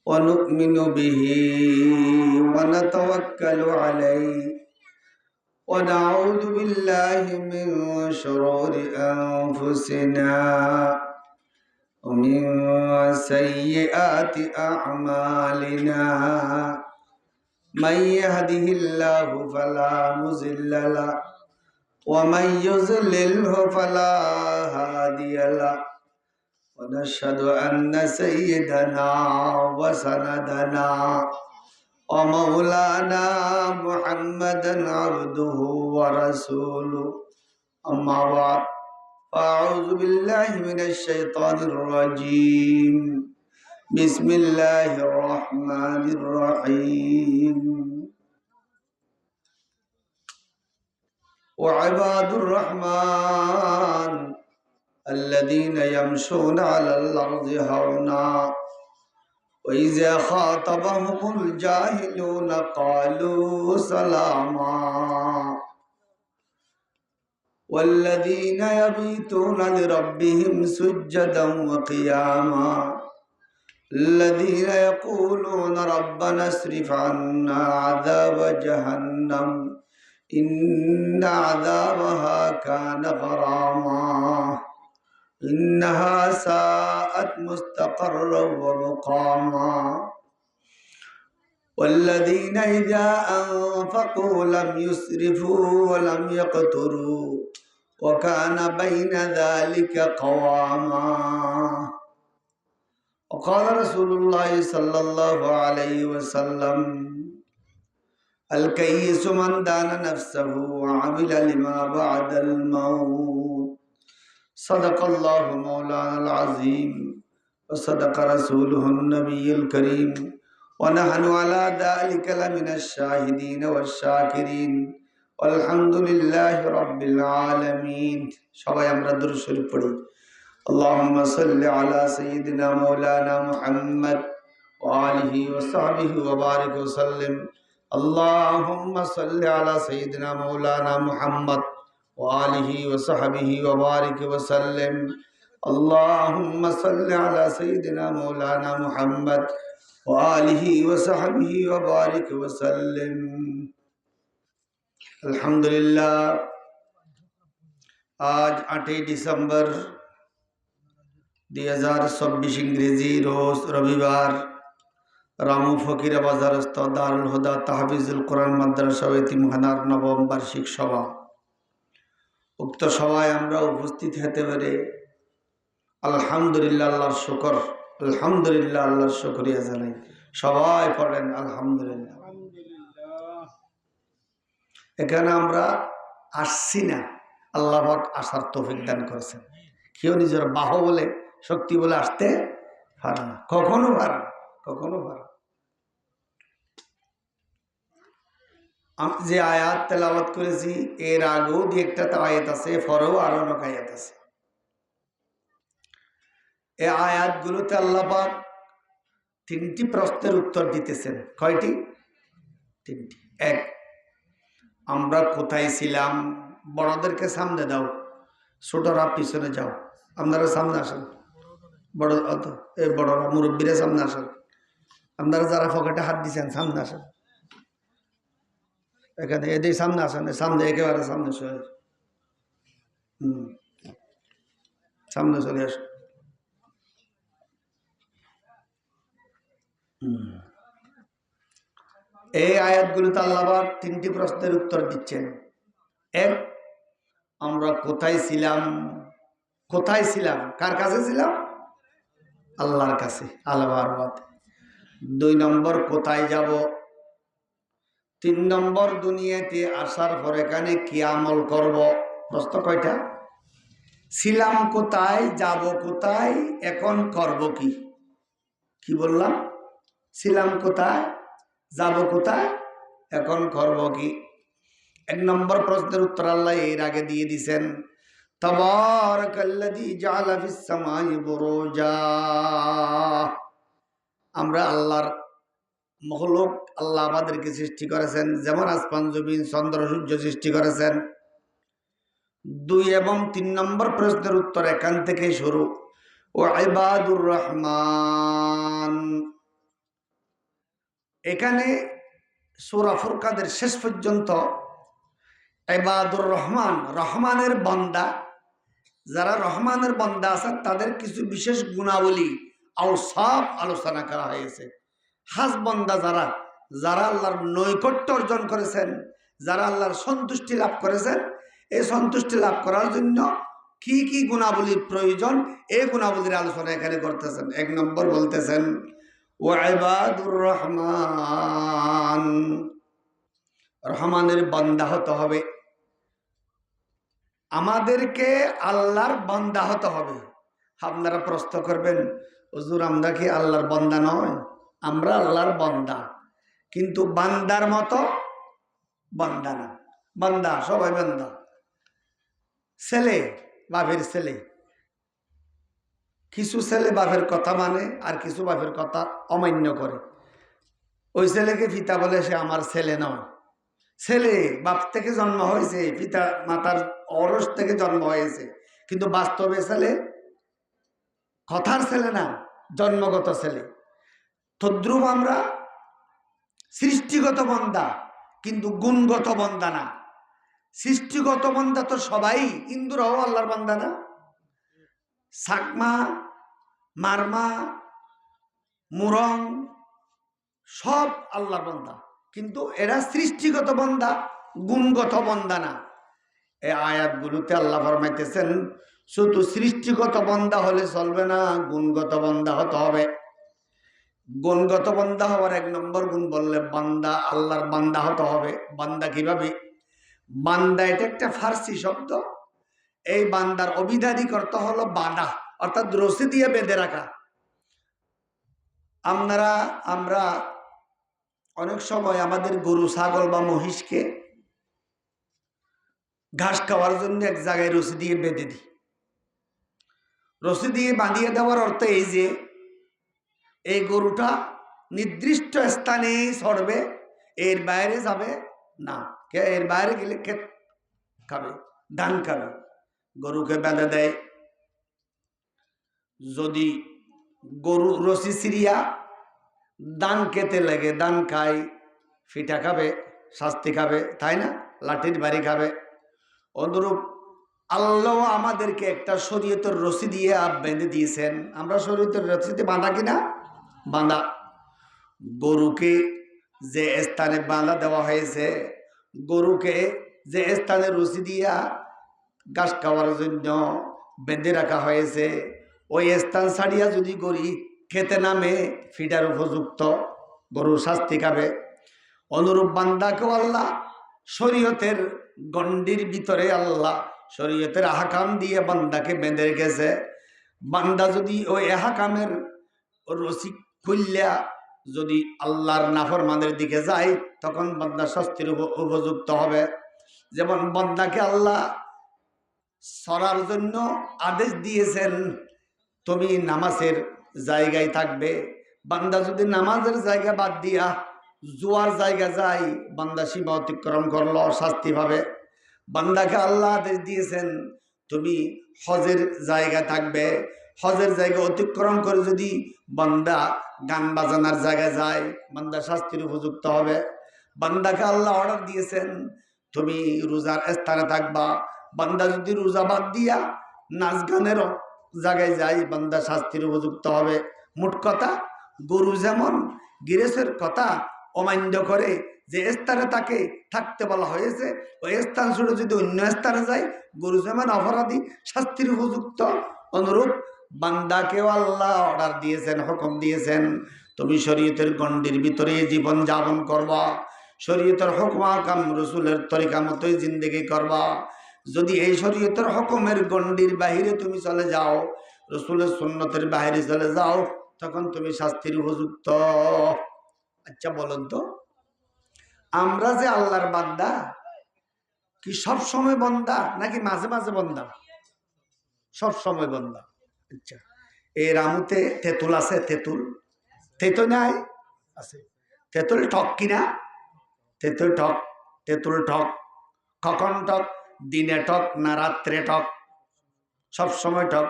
ونؤمن به ونتوكل عليه ونعوذ بالله من شرور أنفسنا ومن سيئات أعمالنا من يهده الله فلا مضل له ومن يضلله فلا هادي له ونشهد أن سيدنا وسندنا ومولانا محمدا عبده ورسوله أما بعد فأعوذ بالله من الشيطان الرجيم بسم الله الرحمن الرحيم وعباد الرحمن الذين يمشون على الأرض هونا وإذا خاطبهم الجاهلون قالوا سلاما والذين يبيتون لربهم سجدا وقياما الذين يقولون ربنا اصرف عنا عذاب جهنم إن عذابها كان غراما إنها ساءت مستقرا ومقاما والذين إذا أنفقوا لم يسرفوا ولم يقتروا وكان بين ذلك قواما وقال رسول الله صلى الله عليه وسلم الكيس من دان نفسه وعمل لما بعد الموت صدق الله مولانا العظيم وصدق رسوله النبي الكريم ونحن على ذلك لمن الشاهدين والشاكرين والحمد لله رب العالمين সবাই আমরা দরুদ শরীফ পড়ি اللهم صل على سيدنا مولانا محمد وآله وصحبه وبارك وسلم اللهم صل على سيدنا مولانا محمد وآله وصحبه وبارك وسلم اللهم صل على سيدنا مولانا محمد وآله وصحبه وبارك وسلم আলহামদুলিল্লাহ আজ 8 ডিসেম্বর 2024 ইংরেজি রোজ রবিবার রামু ফকিরা বাজারস্থ দারুল হুদা তাহফিজুল কোরআন মাদ্রাসা এতিমখানার নবম বার্ষিক সভা। উক্ত সভায় আমরা উপস্থিত হতে পেরে আলহামদুলিল্লাহ আল্লাহর শুকর, আলহামদুলিল্লাহ আল্লাহর শুকরিয়া জানাই। সবাই পড়েন আলহামদুলিল্লাহ। এখানে আমরা আসছি না, আল্লাহ পাক আসার তৌফিক দান করেছেন। কেউ নিজের বাহু বলে শক্তি বলে আসতে পারে না, কখনো পারে না, কখনো পারে না। আমি যে আয়াত তেলাওয়াত করেছি এর আগেও দিয়ে একটা আয়াত আছে, পরেও আরো অনেক আয়াত আছে। এই আয়াতগুলোতে আল্লাহ পাক 3টি প্রশ্নের উত্তর দিতেছেন। কয়টি? 3টি। এক, আমরা কোথায় ছিলাম? বড়দেরকে সামনে দাও, ছোটরা পিছনে যাও। আপনারা সামনে আসেন, বড় এই বড়রা মুরব্বীরা সামনে আসেন। আপনারা যারা পকেটে হাত দিচ্ছেন সামনে আসেন, এখানে এদের সামনে আসেন, সামনে একেবারে সামনে চলে সামনে চলে আসেন। এই আয়াতগুলোতে আল্লাহ পাক 3টি প্রশ্নের উত্তর দিচ্ছেন। এক, আমরা কোথায় ছিলাম? কোথায় ছিলাম? কার কাছে ছিলাম? আল্লাহর কাছে, আল্লাহর পথে। 2 নম্বর, কোথায় যাব? 3 নম্বর, দুনিয়াতে আসার পর এখানে কি আমল করব? প্রশ্ন কয়টা? ছিলাম কোথায়, যাব কোথায়, এখন করব কি? কি বললাম? ছিলাম কোথায়, যাব কোথায়, এখন করব কি? 1 নম্বর প্রশ্নের উত্তর আল্লাহ এর আগে দিয়ে দিয়েছেন। তাবারাকাল্লাযী জাআলা ফিস সামাই বুরুজা। আমরা আল্লাহর মখলুক, আল্লাহ আমাদেরকে সৃষ্টি করেছেন, যেমন আসমান জমিন চন্দ্র সূর্য সৃষ্টি করেছেন। 2 এবং 3 নম্বর প্রশ্নের উত্তর এখান থেকে শুরু। ও ইবাদুর রহমান, এখানে সূরা ফুরকানের শেষ পর্যন্ত ইবাদুর রহমান, রহমানের বান্দা, যারা রহমানের বান্দা আছেন তাদের কিছু বিশেষ গুণাবলী আওসাফ আলোচনা করা হয়েছে। খাস বান্দা যারা, যারা আল্লাহর নৈকট্য অর্জন করেছেন, যারা আল্লাহর সন্তুষ্টি লাভ করেছেন, এই সন্তুষ্টি লাভ করার জন্য কি কি গুণাবলীর প্রয়োজন, এই গুণাবলীর আলোচনা এখানে করতেছেন। 1 নম্বর বলতেছেন ওয়াইবাদুর রহমান, রহমানের বান্দা হতে হবে। আমাদেরকে আল্লাহর বান্দা হতে হবে। আপনারা প্রশ্ন করবেন, হুজুর আমরা কি আল্লাহর বান্দা নয়? আমরা আল্লাহর বান্দা, কিন্তু বান্দার মতো বান্দা না। বান্দা সবাই বান্দা, ছেলে বাপের ছেলে, কিছু ছেলে বাপের কথা মানে আর কিছু বাপের কথা অমান্য করে। ওই ছেলেকে পিতা বলে সে আমার ছেলে নয়। ছেলে বাপ থেকে জন্ম হয়েছে, পিতা মাতার অরস থেকে জন্ম হয়েছে, কিন্তু বাস্তবে ছেলে কথার ছেলে না, জন্মগত ছেলে। তদ্রুপ আমরা সৃষ্টিগত বান্দা, কিন্তু গুণগত বান্দা না। সৃষ্টিগত বান্দা তো সবাই, ইন্দ্রও আল্লাহর বান্দা না? সাকমা, মারমা, মুরং সব আল্লাহর বান্দা, কিন্তু এরা সৃষ্টিগত বান্দা, গুণগত বান্দা না। এই আয়াতগুলোতে আল্লাহ ফরমাইতেছেন শুধু সৃষ্টিগত বান্দা হলে চলবে না, গুণগত বান্দা হতে হবে। গুণগত বান্দা হওয়ার 1 নম্বর গুণ বললে বান্দা, আল্লাহর বান্দা হতে হবে। বান্দা কিভাবে? বান্দা এটা একটা ফার্সি শব্দ। এই বান্দার অভিধানিক অর্থ হলো বাঁধা, অর্থাৎ রশি দিয়ে বেঁধে রাখা। আমরা অনেক সময় আমাদের গরু, ছাগল বা মহিষকে ঘাস খাওয়ার জন্য এক জায়গায় রশি দিয়ে বেঁধে দিই। রশি দিয়ে বাঁধিয়ে দেওয়ার অর্থ এই যে এই গরুটা নির্দিষ্ট স্থানে ছড়বে, এর বাইরে যাবে না। এর বাইরে গেলে ক্ষেত খাবে, ধান খাবে। গরুকে বেঁধে দেয়। যদি গরু রশি ছিঁড়িয়া দান খেতে লাগে, দান খায়, ফিটা খাবে, শাস্তি খাবে, তাই না? লাঠির বাড়ি খাবে। অনুরূপ আল্লাহ আমাদেরকে একটা শরীয়তের রশি দিয়ে বেঁধে দিয়েছেন। আমরা শরীয়তের রশিতে বাঁধা কিনা? বাঁধা। গরুকে যে স্থানে বাঁধা দেওয়া হয়েছে, গরুকে যে স্থানে রশি দিয়া ঘাস খাওয়ার জন্য বেঁধে রাখা হয়েছে, ওই স্থান ছাড়িয়া যদি গরু খেতে নামে, ফিটার উপযুক্ত, গরু শাস্তি খাবে। অনুরূপ বান্দাকেও আল্লাহ শরীয়তের গণ্ডির ভিতরে, আল্লাহ শরীয়তের আহকাম দিয়ে বান্দাকে বেঁধে রেখেছে। বান্দা যদি ওই আহকামের রশি খুললা যদি আল্লাহর নাফরমানের দিকে যায়, তখন বান্দা শাস্তির উপযুক্ত হবে। যেমন বান্দাকে আল্লাহ সরার জন্য আদেশ দিয়েছেন, তুমি নামাজের জায়গায় থাকবে। বান্দা যদি নামাজের জায়গা বাদ দিয়া জুয়ার জায়গা যায়, বান্দা সীমা অতিক্রম করলো, শাস্তি পাবে। বান্দাকে আল্লাহ আদেশ দিয়েছেন তুমি হজের জায়গা থাকবে। হজের জায়গা অতিক্রম করে যদি বান্দা গান বাজানার জায়গায় যায়, বান্দা শাস্তির উপযুক্ত হবে। বান্দাকে আল্লাহ অর্ডার দিয়েছেন তুমি রোজার স্থানে থাকবা। বান্দা যদি রোজা বাদ দিয়া নাচ গানের জায়গায় যায়, বান্দা শাস্তির উপযুক্ত হবে। মোট কথা, গরু যেমন গৃহস্থের কথা অমান্য করে যে স্থানে তাকে থাকতে বলা হয়েছে, ওই স্থান ছেড়ে যদি অন্য স্থানে যায়, গরু যেমন অপরাধী, শাস্তির উপযুক্ত, অনুরূপ বান্দাকেও আল্লাহ অর্ডার দিয়েছেন, হুকুম দিয়েছেন তুমি শরীয়তের গণ্ডির ভিতরে জীবন যাপন করবা, শরীয়তের হুকুম আহকাম রসুলের তরিকা মতোই জিন্দেগি করবা। যদি এই শরীয়তের হুকুমের গণ্ডির বাহিরে তুমি চলে যাও, রসুলের সুন্নতের বাহিরে চলে যাও, তখন তুমি শাস্তির উপযুক্ত। আচ্ছা বলুন তো, আমরা যে আল্লাহর বান্দা, কি সব সময় বান্দা নাকি মাঝে মাঝে বান্দা? সব সময় বান্দা। আচ্ছা, এই রামুতে তেঁতুল আছে? তেঁতুল নাই আছে? তেঁতুল টক কিনা? তেঁতুল টক। তেঁতুল টক কখন টক? দিনে টক না রাত্রে টক? সব সময় টক।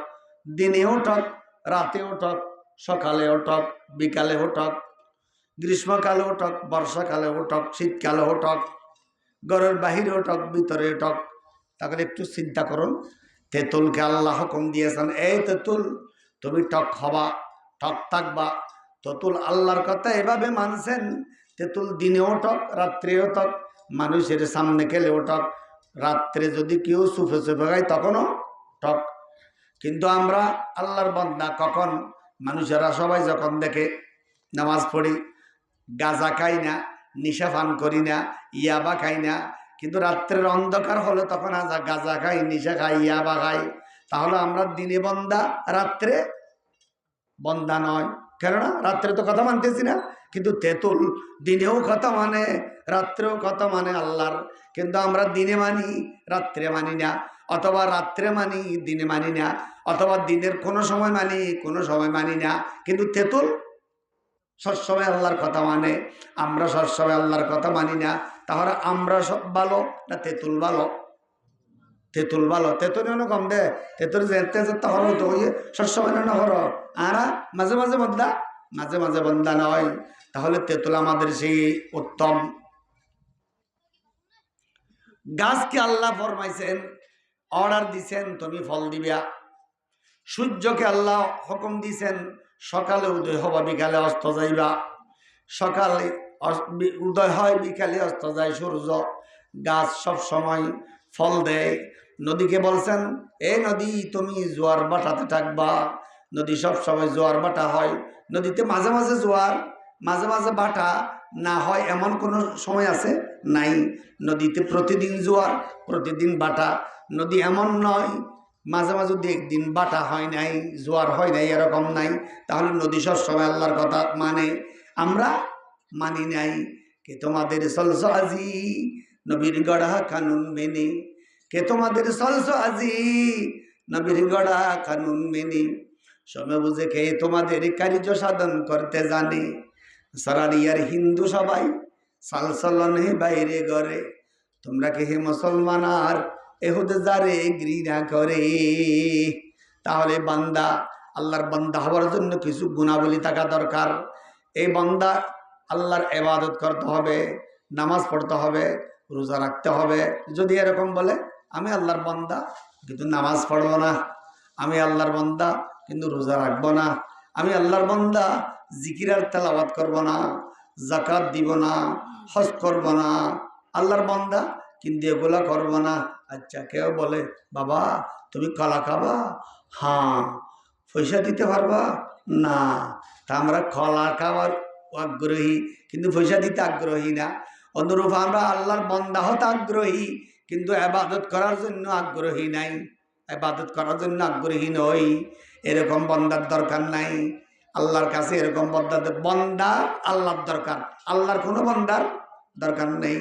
দিনেও টক, রাতেও টক, সকালেও টক, বিকালেও টক। গ্রীষ্মকালেও টক, বর্ষাকালেও টক, শীতকালেও টক, ঘরের বাহিরেও টক, ভিতরে টক। তাহলে একটু চিন্তা করুন, তেঁতুলকে আল্লাহ হুকুম দিয়েছেন, এই তেঁতুল তুমি টক হবা, টক থাকবা। তেঁতুল আল্লাহর কথা এভাবে মানছেন, তেঁতুল দিনেও টক, রাত্রেও টক, মানুষের সামনে খেলেও টক, রাত্রে যদি কেউ চুপে চুপে খায় তখনও টক। কিন্তু আমরা আল্লাহর বান্দা, কখন মানুষেরা সবাই যখন দেখে নামাজ পড়ি, গাঁজা খাই না, নিশা পান করি না, ইয়াবা খাই না, কিন্তু রাত্রের অন্ধকার হলে তখন গাঁজা খাই, নিশা খাই, ইয়াবা খাই। তাহলে আমরা দিনে বন্দা, রাত্রে বন্দা নয়। কেননা রাত্রে তো কথা মানতেছি না। কিন্তু তেঁতুল দিনেও কথা মানে, রাত্রেও কথা মানে আল্লাহর, কিন্তু আমরা দিনে মানি, রাত্রে মানি না, অথবা রাত্রে মানি, দিনে মানি না, অথবা দিনের কোনো সময় মানি, কোনো সময় মানি না। কিন্তু তেঁতুল সবসময় আল্লাহর কথা মানে, আমরা সবসময় আল্লাহর কথা মানি না। তাহলে আমরা সব ভালো না তেঁতুল ভালো? তেঁতুল ভালো। তেঁতুল কম দে, তেঁতুল যেতে যেতে হলো তো সবসময় না হলো, আর মাঝে মাঝে বন্দা, মাঝে মাঝে বন্দা নয়। তাহলে তেঁতুল আমাদের সেই উত্তম গাছকে আল্লাহ ফরমাইছেন, অর্ডার দিছেন তুমি ফল দিবা। সূর্যকে আল্লাহ হুকুম দিছেন, সকালে উদয় হবা, বিকালে অস্ত যাইবা। সকালে উদয় হয়, বিকালে অস্ত যায় সূর্য। গাছ সব সময় ফল দেয়। নদীকে বলছেন, এ নদী তুমি জোয়ার বাটাতে থাকবা। নদী সব সময় জোয়ার বাটা হয়। নদীতে মাঝে মাঝে জোয়ার, মাঝে মাঝে বাটা না হয় এমন কোনো সময় আছে? নাই। নদীতে প্রতিদিন জোয়ার, প্রতিদিন বাটা। নদী এমন নয় মাঝে মাঝে যদি একদিন বাটা হয় নাই, জোয়ার হয় নাই, এরকম নাই। তাহলে নদী সবসময় আল্লাহর কথা মানে, আমরা মানি নাই। কে তোমাদের চলছ আজি নবীর গড়া কানুন মেনে, কে তোমাদের চলছ আজি নবীর গড়া কানুন মেনে, সময় বুঝে কে তোমাদের কার্য সাধন করতে জানে। সারারিয়ার হিন্দু সবাই সালসলনে বাইরে গড়ে, তোমরা কে হে মুসলমান আর এহুদ যারে ঘৃণা করে। তাহলে বান্দা, আল্লাহর বান্দা হওয়ার জন্য কিছু গুণাবলী থাকা দরকার। এই বান্দা আল্লাহর ইবাদত করতে হবে, নামাজ পড়তে হবে, রোজা রাখতে হবে। যদি এরকম বলে আমি আল্লাহর বান্দা কিন্তু নামাজ পড়বো না, আমি আল্লাহর বান্দা কিন্তু রোজা রাখবো না, আমি আল্লাহর বান্দা জিকির আর তেলাওয়াত করবো না, যাকাত দিব না, হজ করবো না, আল্লাহর বান্দা কিন্তু এগুলা করবো না। আচ্ছা, কেউ বলে বাবা তুমি কলা খাবা? হ্যাঁ। পয়সা দিতে পারবা? না। তা আমরা কলা খাওয়ার আগ্রহী কিন্তু পয়সা দিতে আগ্রহী না। অনুরূপ আমরা আল্লাহর বান্দা হতে আগ্রহী কিন্তু ইবাদত করার জন্য আগ্রহী নাই, ইবাদত করার জন্য আগ্রহী নই। এরকম বান্দার দরকার নাই আল্লাহর কাছে। এরকম বান্দা আল্লাহর দরকার, আল্লাহর কোনো বান্দার দরকার নেই।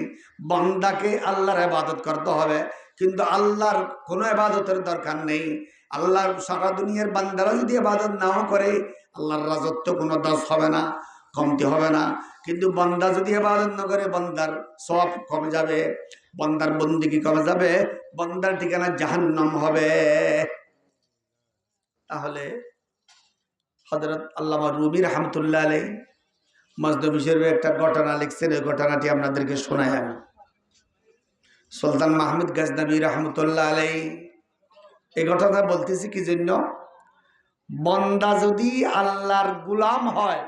বান্দাকে আল্লাহর ইবাদত করতে হবে কিন্তু আল্লাহর কোনো ইবাদতের দরকার নেই। আল্লাহর সারা দুনিয়ার বান্দারা যদি ইবাদত নাও করে, আল্লাহর রাজত্ব কোনো দোষ হবে না, কমতি হবে না। কিন্তু বান্দা যদি ইবাদত না করে, বান্দার সওয়াব কমে যাবে, বান্দার বন্দেগী কমে যাবে, বান্দার ঠিকানা জাহান্নাম হবে। তাহলে হযরত আল্লামা রুমি রাহমাতুল্লাহ আলাইহি মজনবী শরীফে একটা ঘটনা লিখছেন, ওই ঘটনাটি আপনাদেরকে শোনাই আমি। সুলতান মাহমুদ গজনবী রহমতুল্লাহ আলাইহি এই ঘটনা বলতেছি কি জন্য? বান্দা যদি আল্লাহর গোলাম হয়,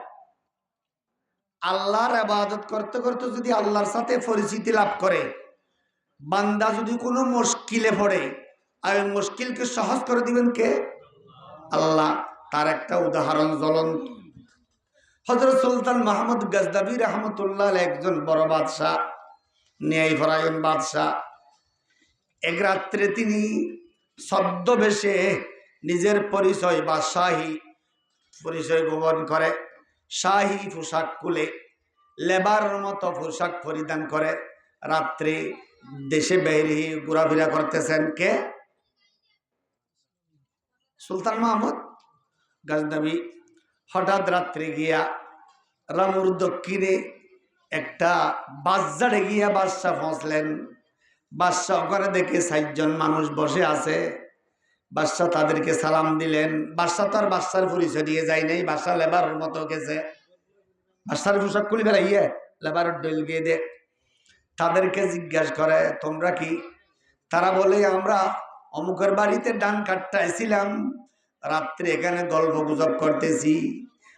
আল্লাহর ইবাদত করতে করতে যদি আল্লাহর সাথে পরিচিতি লাভ করে, বান্দা যদি কোনো মুশকিলে পড়ে, আর মুশকিলকে সহজ করে দিবেন কে? আল্লাহ। তার একটা উদাহরণ জ্বলন্ত। হযরত সুলতান মাহমুদ গজনবী রহমতুল্লাহ একজন বড় বাদশাহ, ন্যায়পরায়ণ বাদশাহ। এক রাত্রে তিনি ছদ্মবেশে নিজের পরিচয় বা শাহী পরিচয় গোপন করে, শাহী পোশাক খুলে লেবার মতো পোশাক পরিধান করে রাত্রে দেশে বাইরে ঘোরাফেরা করতেছেন। কে? সুলতান মাহমুদ গজনবী। হঠাৎ রাত্রে গিয়া রামুর দক্ষিণে একটা বাজারে গিয়া বাদশাহ পৌঁছলেন। বাদশাহ ওখানে দেখে ৬০ জন মানুষ বসে আছে। বাদশাহ তাদেরকে সালাম দিলেন। বাদশাহ তো আর বাদশার পরিচয় দিয়ে যায় নাই, বাদশাহ লেবারের মতো গেছে। বাদশার পোশাক খুলে ফেলাইয়ে লেবারের ডইল গিয়ে দে। তাদেরকে জিজ্ঞাসা করে তোমরা কি? তারা বলে আমরা অমুকের বাড়িতে ডান কাটটায় ছিলাম, রাত্রে এখানে গল্প গুজব করতেছি।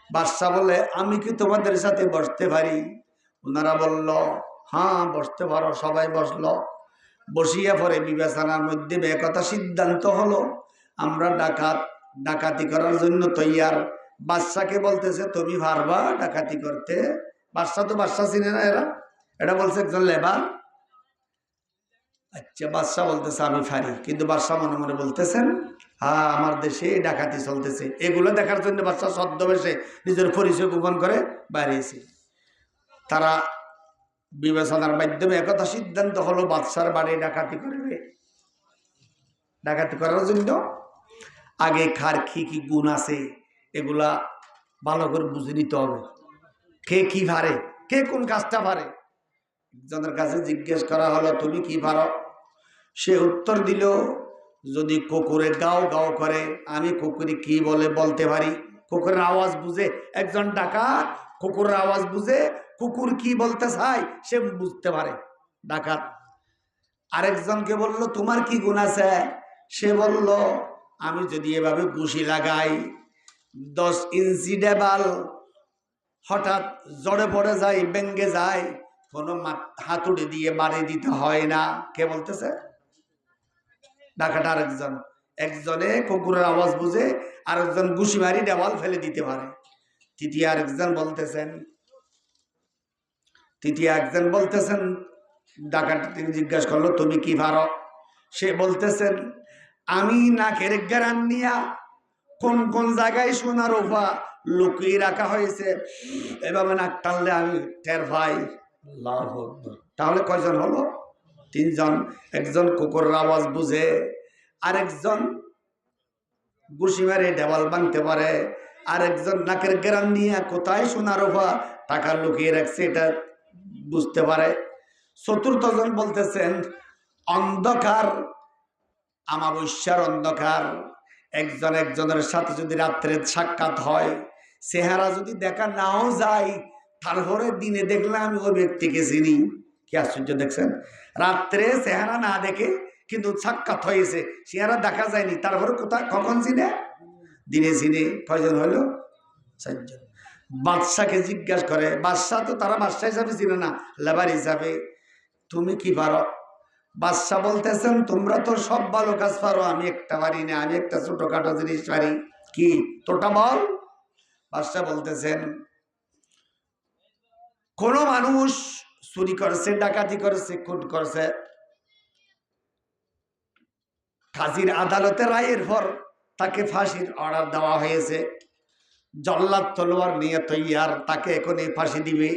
বাদশাহ বলে আমি কি তোমাদের সাথে বসতে পারি? ওনারা বলল হ্যাঁ বসতে পারো। সবাই বসলো। বসিয়া পরে বিবেচনার মধ্যে একথা সিদ্ধান্ত হলো আমরা ডাকাতি করার জন্য তৈয়ার। বাদশাকে বলতেছে তুমি পারবা ডাকাতি করতে? বাদশা তো বাদশা চিনে না, এটা বলছে একজন লেবার। আচ্ছা বাদশা বলতেছে আমি পারি, কিন্তু বাদশা মনে মনে বলতেছেন হ্যাঁ আমার দেশে ডাকাতি চলতেছে। এগুলো দেখার জন্য বাদশা ছদ্মবেশে নিজের পরিচয় গোপন করে বাড়িয়েছে। তারা বিবেচনার মাধ্যমে একথা সিদ্ধান্ত হলো বাদশার বাড়ি ডাকাতি করবে। ডাকাতি করার জন্য আগে কার কি কি গুণ আছে এগুলা ভালো করে বুঝে নিতে হবে। কে কি পারে, কে কোন কাজটা পারে। একজনের কাছে জিজ্ঞেস করা হলো তুমি কি পারো? সে উত্তর দিল যদি কুকুরে গাও গাও করে আমি কুকুরে কি বলে বলতে পারি। কুকুরের আওয়াজ বুঝে, একজন ডাকাত কুকুরের আওয়াজ বুঝে, কুকুর কি বলতে চায় সে বুঝতে পারে ডাকাত। আরেকজনকে বলল তোমার কি গুণ আছে? সে বলল আমি যদি এভাবে ঘুষি লাগাই 10 ইঞ্চি দেবাল হঠাৎ জড়ে পড়ে যায়, ভেঙ্গে যায়, কোনো হাতুড়ি দিয়ে বাড়ি দিতে হয় না। কে বলতেছে? ডাকাত। আরেকজন, একজনে কুকুরের আওয়াজ বুঝে, আরেকজন ঘুষি মারি দেওয়াল ফেলে দিতে পারে। তৃতীয় একজন বলতেছেন ডাকাত তিনি জিজ্ঞাসা করলো তুমি কি পারো? সে বলতেছেন আমি নাকের গ্রান নিয়া কোন কোন জায়গায় সোনার রূপা লুকিয়ে রাখা হয়েছে এভাবে নাক টানলে আমি টের পাই। তাহলে কয়জন হলো? 3 জন। একজন কুকুরের আওয়াজ বুঝে, আরেকজন ঘুষি মারে দেওয়াল ভাঙতে পারে, আরেকজন নাকের গ্রান নিয়ে কোথায় সোনার রূপা টাকা লুকিয়ে রাখছে এটা বুঝতে পারে। চতুর্থ জন বলতেছেন অন্ধকার, আমাবস্যার অন্ধকার, একজন একজনের সাথে যদি রাত্রে সাক্ষাৎ হয়, চেহারা যদি দেখা নাও যায়, তারপরে দিনে দেখলে আমি ওই ব্যক্তিকে চিনি। কি আশ্চর্য দেখছেন? রাত্রে চেহারা না দেখে কিন্তু সাক্ষাৎ হয়েছে, চেহারা দেখা যায়নি, তারপরে কোথায় কখন চিনে? দিনে চিনে। কয়জন হলো? 4 জন। বাদশাকে জিজ্ঞাসা করে, বাদশাহ তো তারা বাদশাহ হিসাবে চিনে না, লেবার হিসাবে, তুমি কি পারো? বাদশাহ বলতেছেন তোমরা তো সব ভালো কাজ পারো, আমি একটা পারি না, আমি একটা ছোটখাটো জিনিস পারি। কি? তোটা বল। বাদশাহ বলতেছেন কোন মানুষ চুরি করছে, ডাকাতি করেছে, খুন করছে, কাজীর আদালতে রায়ের পর তাকে ফাঁসির অর্ডার দেওয়া হয়েছে, জল্লাদ তলোয়ার নিয়ে তৈয়ার, তাকে এখনই ফাঁসি দিবে।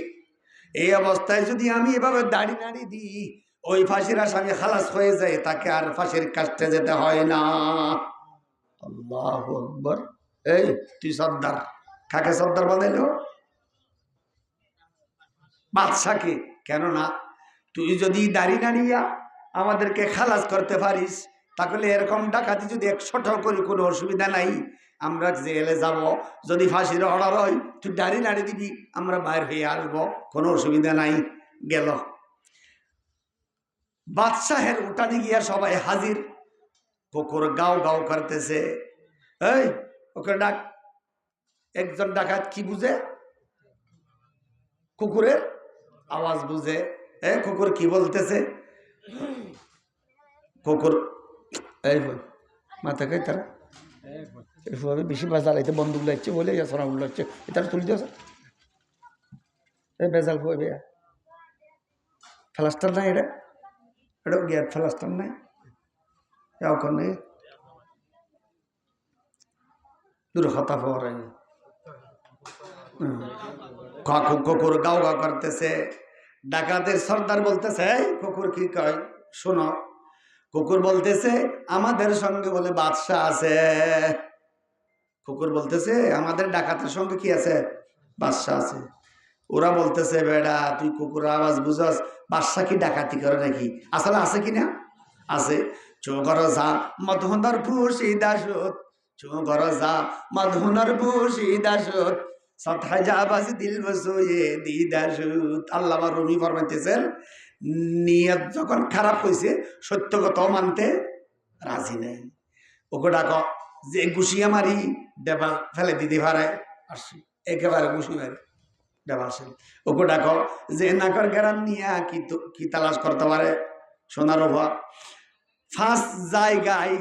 এই অবস্থায় যদি আমি এভাবে দাড়ি নাড়ি দিই, ওই ফাঁসির আসামি খালাস হয়ে যায়, তাকে আর ফাঁসির কাস্টে যেতে হয় না। আল্লাহু আকবার। এই তুই সর্দার। কাকে সর্দার বানাইলো? বাদশাকে। কেন না? তুই যদি দাড়ি নাড়িয়া আমাদেরকে খালাস করতে পারিস, তাহলে এরকম ডাকাতি যদি 100টাও করি কোনো অসুবিধা নাই, আমরা জেলে যাব। যদি ফাঁসির অর্ডার হয় তুই দাড়ি নাড়ি দিবি, আমরা বাইর হয়ে আসবো, কোনো অসুবিধা নাই। গেল। বাদশাহের উঠানে গিয়া সবাই হাজির। কুকুর গাও গাও করতেছে। এই ওকে ডাক। একজন ডাকাত কি বুঝে? কুকুরের আওয়াজ বুঝে। কুকুর কি বলতেছে? কুকুর এই মাথা খাই তারা এভাবে বেশি বাজালাইতে বন্দুক লাগছে বলে সোনা উল্লাচ্ছে, এটা তুলে দিয়েছে। এই বেজাল ভাইয়া ফ্লাস্টার নাই, এটা গ্যাস ফ্লাস্টার নাই, এখন নেই দূর হতা পাওয়ার আগে। কুকুর গাও গাও করতেছে। ডাকাতের সর্দার বলতেছে এই কুকুর কি কয় শোনো। কুকুর বলতেছে আমাদের সঙ্গে বলে বাদশাহ আছে। কুকুর বলতেছে আমাদের ডাকাতের সঙ্গে কি আছে? বাদশাহ আছে। ওরা বলতেছে বেড়া তুই কুকুর আওয়াজ বুঝাস, বাদশাহ কি ডাকাতি করে নাকি? আসলে আছে কিনা? আছে। চোখর যা মধুনার ফুসি দাসত, চোখর যা মধুনার ফুসি দাসত, সৎহায় জাহাবাজি দিল বসুয়ে দিদাসুত। আল্লামা রুমি ফরমাইতেছেন, নিয়ত যখন খারাপ হয়েছে সত্য কথাও মানতে রাজি নেই। ওকে ডাক যে গুছিয়ে মারি দেবা ফেলে দিতে পারে, আসি একেবারে গুছি মারি দেবা আসে। ওকে ডাক যে নাকর গেরান নিয়ে কি তালাশ করতে পারে সোনার অভাব। ফার্স্ট জায়গায়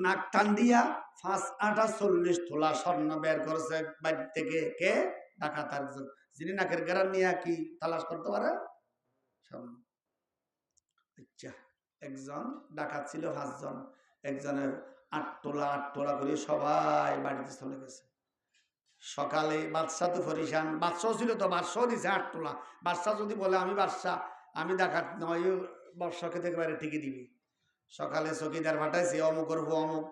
নাক টান দিয়া 5 আটা 40 তোলা স্বর্ণ বের করেছে বাড়ি থেকে। কে? ডাকাত একজন, যিনি নাকের গেরান নিয়ে কি তালাশ করতে পারে স্বর্ণ। আচ্ছা, একজন ডাকাত ছিল 5 জন, একজনের 8 তোলা করে সবাই বাড়িতে চলে গেছে। সকালে বাদশাহ তো ফরিসান, বাদশাহ ছিল তো, বাদশাহ দিছে 8 তোলা। বাদশাহ যদি বলে আমি বাদশাহ, আমি ডাকাত নয়, বাদশাহকে দেখবারে ঠিকই দিবি। সকালে চকিদার পাঠাইছে, অমুকের হু অমুক,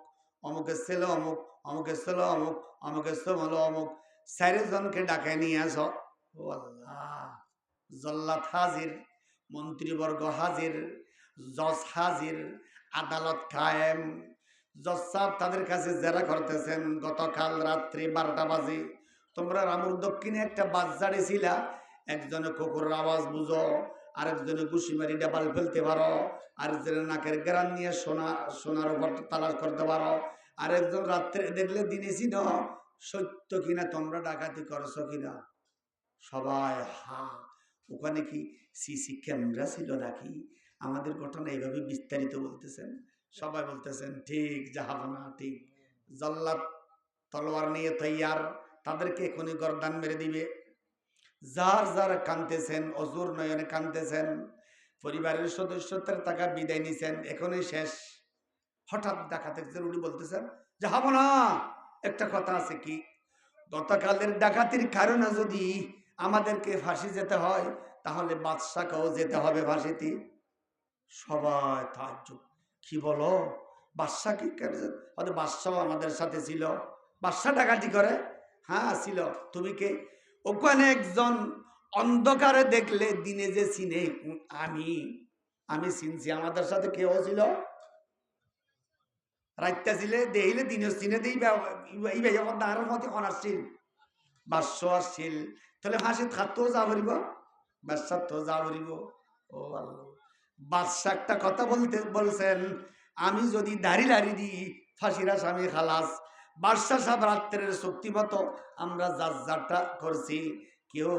অমুকের ছেলে অমুক, অমুকের ছেলে অমুক, অমুকের ছেলে হলো অমুক, 4 জনকে ডাকে নিয়ে আস। ও আল্লাহ! জল্লাদ হাজির, মন্ত্রীবর্গ হাজির, জজ হাজির, আদালত কায়েম। জজ সাহেব তাদের কাছে জেরা করতেছেন, গতকাল রাত্রি 12টা বাজে তোমরা রামুর দক্ষিণে একটা বাজারে ছিলা, একজনে কুকুরের আওয়াজ বুঝো, আরেকজনে ঘুষি মারি ডাবাল ফেলতে পারো, আরেকজনের নাকের গ্রান নিয়ে সোনার উপর তালাশ করতে পারো, আরেকজন রাত্রে দেখলে দিনে ছিল। সত্য কিনা তোমরা ডাকাতি করছো কিনা? সবাই হা। ওখানে কি সিসি ক্যামেরা ছিল নাকি? আমাদের ঘটনা এইভাবে বিস্তারিত বলতেছেন। সবাই বলতেছেন ঠিক জাহাবনা, ঠিক। জল্লাদ তলোয়ার নিয়ে তৈয়ার, তাদেরকে এখনই গর্দান মেরে দিবে। যার যার কাঁদতেছেন, অজুর নয়নে কাঁদতেছেন, পরিবারের সদস্যদের টাকা বিদায় নিছেন, এখনই শেষ। হঠাৎ ডাকাতের জরুরি বলতেছেন, জাহাবনা একটা কথা আছে কি, গতকালের ডাকাতির কারণে যদি আমাদেরকে ফাঁসি যেতে হয়, তাহলে বাদশাকেও যেতে হবে ফাঁসিতে। সবাই তাজ্জুব, কি বলো? বাদশা কি করে? বাদশাও আমাদের সাথে ছিল। বাদশা ডাকাতি করে? হ্যাঁ ছিল। তুমি কে? ওখানে একজন অন্ধকারে দেখলে দিনে যে চিনে, আমি আমি চিনছি। আমাদের সাথে কেউ ছিল? রাইতা ছিলে দেখিলে দিনে চিনে দিই দাঁড়ার মতে অনাসছিল, বাদশা আসছিল। তাহলে ফাঁসিত খাতও যা ভরিব, বাদশার তো যা ভরিব। ও আল্লাহ! বাদশা একটা কথা বলছেন, আমি যদি দাড়ি লাড়ি দিই ফাঁসির আসামি খালাস। বাদশাহ সাহেব রাত্রের শক্তি মতো আমরা যার যারটা করছি, কেউ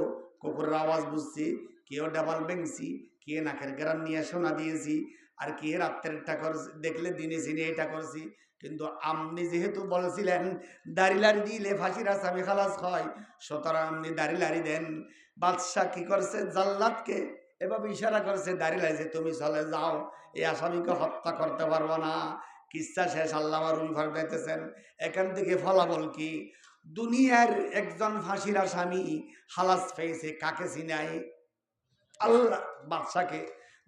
কুকুরের আওয়াজ বুঝছি, কেউ ডাবাল ভেঙছি, কে নাকের গ্রাম নিয়ে সোনা দিয়েছি, আর কে রাত্রেরটা করছি, দেখলে দিনে চিনে এটা করছি। কিন্তু আপনি যেহেতু বলছিলেন দাড়ি লাড়ি দিলে ফাঁসির আসামি খালাস হয়, সুতরাং আপনি দাড়ি লাড়ি দেন। বাদশাহ কি করছে, জাল্লাদকে এভাবে ইশারা করছে, দাঁড়িয়ে লাগছে, তুমি চলে যাও, এই আসামিকে হত্যা করতে পারবো না। কিস্সা শেষ। আল্লাহ রুমি ফারদাইতেছেন, এখান থেকে ফলাফল কি? দুনিয়ার একজন ফাঁসির আসামি খালাস পেয়েছে, কাকে চিনাই? আল্লাহ বাদশাকে।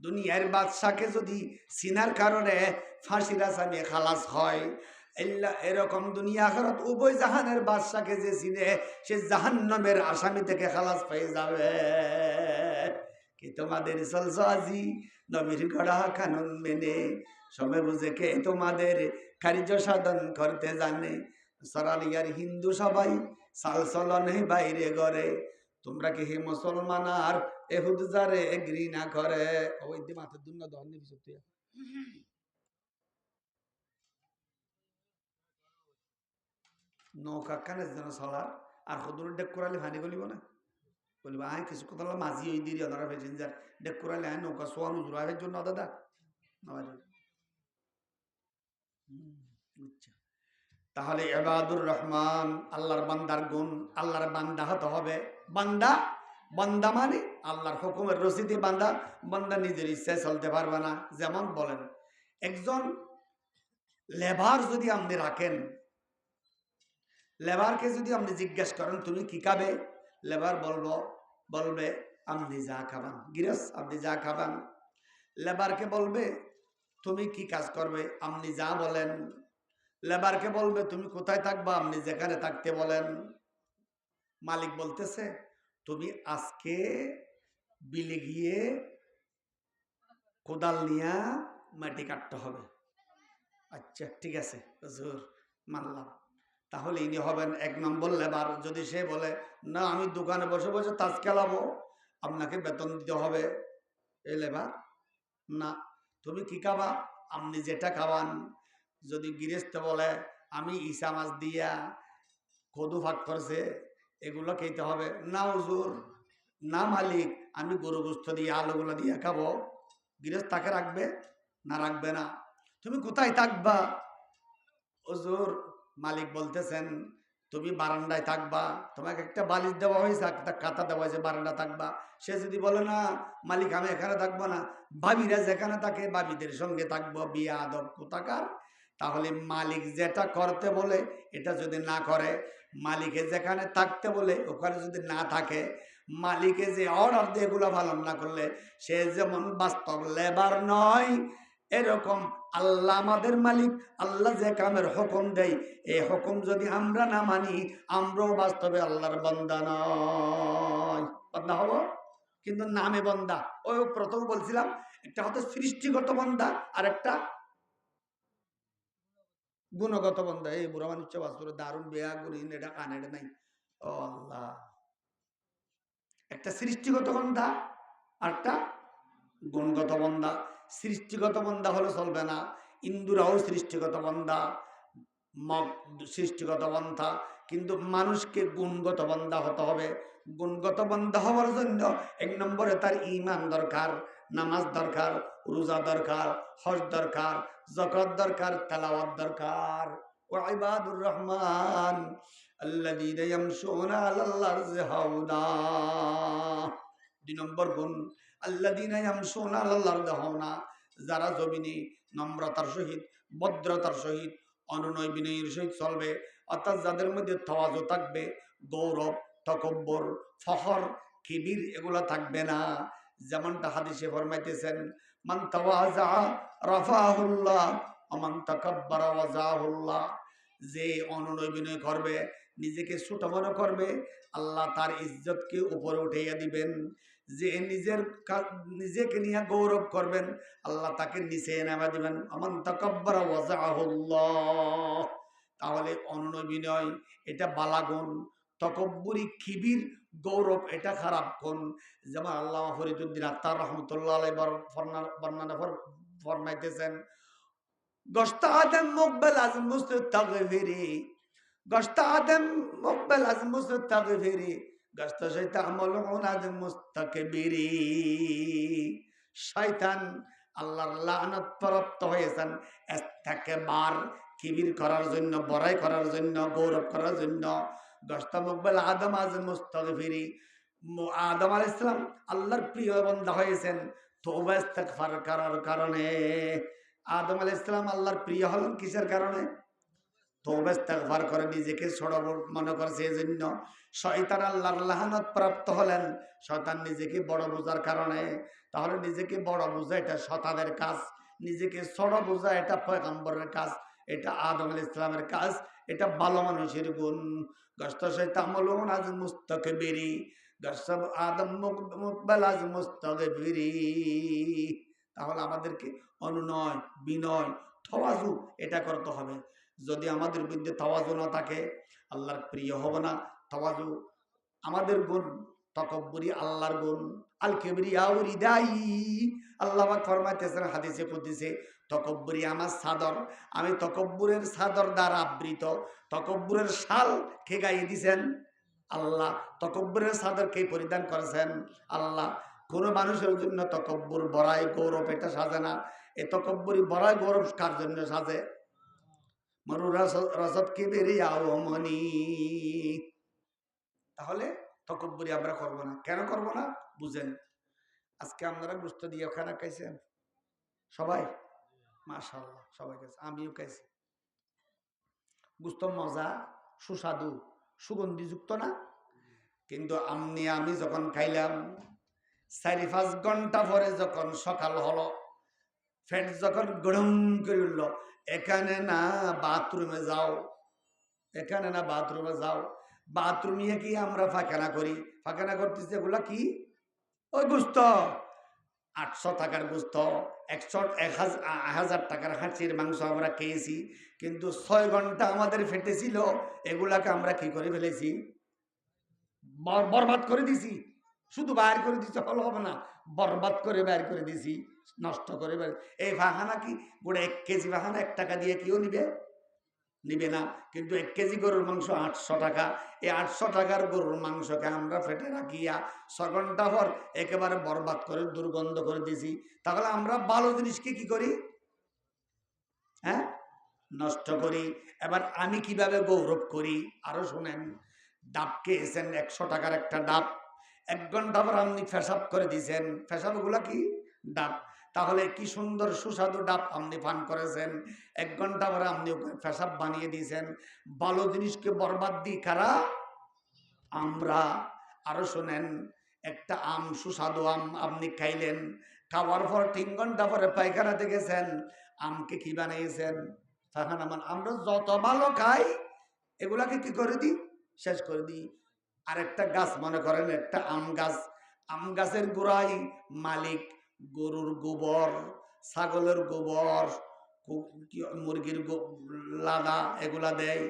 দুনিয়ার বাদশাকে যদি চিনার কারণে ফাঁসির আসামি খালাস হয়, এরকম দুনিয়া আখিরাত উভয় জাহানের বাদশাকে যে চিনে, সে জাহান্নামের আসামি থেকে খালাস পেয়ে যাবে। কি তোমাদের চলছো আজি নবীর গড়া কানুন মেনে, সময় বুঝে কে তোমাদের কার্য সাধন করতে জানে। সরালিয়ার হিন্দু সবাই সাল চলনে বাইরে গড়ে, তোমরা কি হে মুসলমান আর এহুদ যারে ঘৃণা করে? ওই দি মাথার দুন্য দহন নিবি সত্যি। নৌকা কানে যেন চলার আর সদুর ডেক করালে ভানি গলিব না, বলবো আয় কিছু কথা মাঝি ওই দিদি ওনারা প্যাসেঞ্জার ডেক করালে আয় নৌকা সোয়ান উজুরের জন্য দাদা আচ্ছা। তাহলে ইবাদুর রহমান আল্লাহর বান্দার গুণ, আল্লাহর বান্দা হতে হবে। বান্দা, বান্দা মানে আল্লাহর হুকুমের রশিদে বান্দা। বান্দা নিজের ইচ্ছায় চলতে পারবে না। যেমন বলেন, একজন লেবার যদি আপনি রাখেন, লেবারকে যদি আপনি জিজ্ঞেস করেন তুমি কি খাবে, লেবার বলবে আপনি যা খাবান। গিরস আপনি যা খাবান। লেবারকে বলবে তুমি কি কাজ করবে, আপনি যা বলেন। লেবারকে বলবে তুমি কোথায় থাকবা, আপনি যেখানে থাকতে বলেন। মালিক বলতেছে তুমি আজকে বিলে গিয়ে কোদাল নিয়ে মাটি কাটতে হবে। আচ্ছা ঠিক আছে হুজুর, মানলাম। তাহলে ইনি হবেন 1 নম্বর লেবার। যদি সে বলে না আমি দোকানে বসে বসে তাস খেলাবো, আপনাকে বেতন দিতে হবে, এই লেবার না। তুমি কি খাবা? আপনি যেটা খাওয়ান। যদি গৃহস্থ বলে আমি ইসা মাছ দিয়া কদু ভাগ করছে এগুলো খেতে হবে, না হুজুর, না মালিক আমি গরু গোস্ত দিয়ে আলুগুলো দিয়ে খাবো, গৃহস্থ তাকে রাখবে না? রাখবে না। তুমি কোথায় থাকবা? হুজুর মালিক বলতেছেন তুমি বারান্দায় থাকবা, তোমাকে একটা বালিশ দেওয়া হয়েছে, একটা কাঁথা দেওয়া হয়েছে, বারান্দা থাকবা। সে যদি বলে না মালিক আমি এখানে থাকবো না, ভাবিরা যেখানে থাকে ভাবিদের সঙ্গে থাকবো, বিয়া আদব কোথাকার। তাহলে মালিক যেটা করতে বলে এটা যদি না করে, মালিকে যেখানে থাকতে বলে ওখানে যদি না থাকে, মালিকে যে অর্ডার দিয়ে এগুলো পালন না করলে সে যেমন বাস্তব লেবার নয়, এরকম আল্লাহ আমাদের মালিক, আল্লাহ যে কামের হুকুম দেয় এই হুকুম যদি আমরা না মানি আমরাও বাস্তবে আল্লাহর বান্দা নয়, বান্দা হব কিন্তু নামে বান্দা। ওই প্রথম বলছিলাম একটা হয়তো সৃষ্টিগত বান্দা আর একটা গুণগত বান্দা। এই বুড়া মানুষ বাস্তবে দারুণ বেয়া গুণহীন, এটা কানে নাই। ও আল্লাহ, একটা সৃষ্টিগত বান্দা আর একটা গুণগত বান্দা। সৃষ্টিগত বান্দা হলে চলবে না, ইন্দুরাও সৃষ্টিগত বান্দা, মগ সৃষ্টিগত বান্দা, কিন্তু মানুষকে গুণগত বান্দা হতে হবে। গুণগত বান্দা হওয়ার জন্য 1 নম্বরে তার ঈমান দরকার, নামাজ দরকার, রোজা দরকার, হজ দরকার, যাকাত দরকার, তেলাওয়াত দরকার। ওয়া ইবাদুর রহমান আল্লাযীনা ইয়ামশুনা আলাল আরদি হাওনা। 2 নম্বর গুণ আল্লাযীনা ইয়ামশুনা আলাল আরদি হাওনা, যারা জমিনে নম্রতার সহিত, ভদ্রতার সহিত, অনুনয় বিনয়ের সহিত চলবে, অর্থাৎ যাদের মধ্যে তাওয়াজু থাকবে, গৌরব, তকব্বর, ফখর, কিবির এগুলো থাকবে না। যেমনটা হাদিসে ফরমাইতেছেন মান তাওয়াজা রাফাহুল্লাহ ওয়া মান তাকাব্বারা ওয়াজাহুল্লাহ। যে অনুনয় বিনয় করবে, নিজেকে ছোট মনে করবে, আল্লাহ তার ইজ্জতকে উপরে উঠাইয়া দিবেন। যে নিজেকে নিয়ে গৌরব করবেন, আল্লাহ তাকে নিচে নামা দিবেন। আমান তাকাব্বারা ওয়াজাহুল্লাহ। তাহলে অনুনয় বিনয় এটা বালাগুন, তকব্বুরি খিবির গৌরব এটা খারাপ গুণ। যেমন আল্লাহ ফরিদুদ্দিন আত্তার রহমতুল্লাহ আলাইহি বর্ণনা ফরমাইতেছেন গশত আদম মুকবেল আজ মুস্তাগফিরি, গশত আদম মুকবেল আজ মুস্তাগফিরি, গশত শয়তান মালউন আজ মুস্তাকবিরি। শয়তান আল্লাহর লানত প্রাপ্ত হয়েছেন ইস্তেকবার, কিবির করার জন্য, বড়াই করার জন্য, গৌরব করার জন্য। গশত মুকবেল আদম আজ মুস্তাগফিরি, আদম আলাইহিস সালাম আল্লাহর প্রিয় বান্দা হয়েছেন তওবা ইস্তেগফার করার কারণে। আদম আলাইহিস সালাম আল্লাহর প্রিয় হলেন কিসের কারণে? তওবা ইস্তেগফার করে নিজেকে ছোট মনে করেছে এজন্য। শয়তান আল্লাহর লানত প্রাপ্ত হলেন শয়তান নিজেকে বড় বোঝার কারণে। তাহলে নিজেকে বড় বোঝা এটা শয়তানের কাজ, নিজেকে ছোট বোঝা এটা পয়গম্বরের কাজ, এটা আদম আলাইহিস সালামের কাজ, এটা ভালো মানুষের গুণ। গশত শয়তান মালউন আজ মুস্তাকবিরি, গশত আদম মুকবেল আজ মুস্তাগফিরি। তাহলে আমাদেরকে অনুনয় বিনয় তাওয়াজু এটা করতে হবে। যদি আমাদের মধ্যে তাওয়াজু না থাকে আল্লাহর প্রিয় হবে না। তাওয়াজু আমাদের গুণ, তাকাব্বুরি আল্লাহর গুণ। আল কিবরিয়াউ রিদাই, আল্লাহ পাক ফরমাইতেছেন হাদিসে কুদসিতে তাকাব্বুরি আমার চাদর, আমি তাকাব্বুরের চাদর দ্বারা আবৃত। তাকাব্বুরের শাল কে গায়ে দিয়েছেন? আল্লাহ। তাকাব্বুরের চাদর কে পরিধান করেছেন? আল্লাহ। কোন মানুষের জন্য তাকাব্বুর বড়াই গৌরব এটা সাজে না। এই তাকাব্বুরি বড়াই গৌরব কার জন্য সাজে? মরু রসদ কিবরিয়াউ মনি। তাহলে তাকাব্বুরি আমরা করব না। কেন করব না বুঝেন। আজকে আপনারা গোশত দিয়ে খানা খাইছেন সবাই? মাশাআল্লাহ সবাই খাইছে, আমিও খাইছি। গোশত মজা, সুস্বাদু, সুগন্ধিযুক্ত না? কিন্তু আমি যখন খাইলাম 4-5 ঘন্টা পরে যখন সকাল হলো, পেট যখন গরম করে উঠল, এখানে না বাথরুমে যাও, এখানে না বাথরুমে যাও, বাথরুমে কি আমরা ফাঁকানা করি, ফাঁকানা করতেছি এগুলা কি? ওই গোশত। 800 টাকার গোস্ত, 1000 টাকার হাঁচির মাংস আমরা খেয়েছি, কিন্তু 6 ঘন্টা আমাদের ফেটে ছিল, এগুলাকে আমরা কি করে ফেলেছি? বরবাদ করে দিছি। শুধু বাইর করে দিতে হলে হবে না, বরবাদ করে বাইর করে দিছি, নষ্ট করে বাইর। এই ফাহানা কি গোটা 1 কেজি ফাহানা 1 টাকা দিয়ে কেউ নিবে? নিবে না। কিন্তু 1 কেজি গরুর মাংস 800 টাকা। এই 800 টাকার গরুর মাংসকে আমরা ফেটে রাখিয়া 6 ঘন্টা পর একেবারে বরবাদ করে দুর্গন্ধ করে দিছি। তাহলে আমরা ভালো জিনিসকে কি করি? হ্যাঁ, নষ্ট করি। এবার আমি কিভাবে গৌরব করি আরো শুনেন। ডাব খেয়েছেন 100 টাকার একটা ডাব, 1 ঘন্টা পর আপনি পেশাব করে দিয়েছেন। পেশাবগুলা কি? ডাব। তাহলে কি সুন্দর সুস্বাদু ডাব আপনি পান করেছেন, 1 ঘন্টা পরে আপনি ওকে পেশাব বানিয়ে দিয়েছেন। ভালো জিনিসকে বরবাদ দিই কারা? আমরা। আরো শোনেন, একটা আম, সুস্বাদু আম আপনি খাইলেন, খাওয়ার পর 3 ঘন্টা পরে পায়খানাতে গেছেন, আমকে কি বানিয়েছেন? পায়খানা। আমরা যত ভালো খাই এগুলাকে কি করে দিই? শেষ করে দিই। আরেকটা গাছ মনে করেন, একটা আম গাছ, আম গাছের গোড়ায় মালিক গরুর গোবর, ছাগলের গোবর, মুরগির লাদা এগুলা দেয়।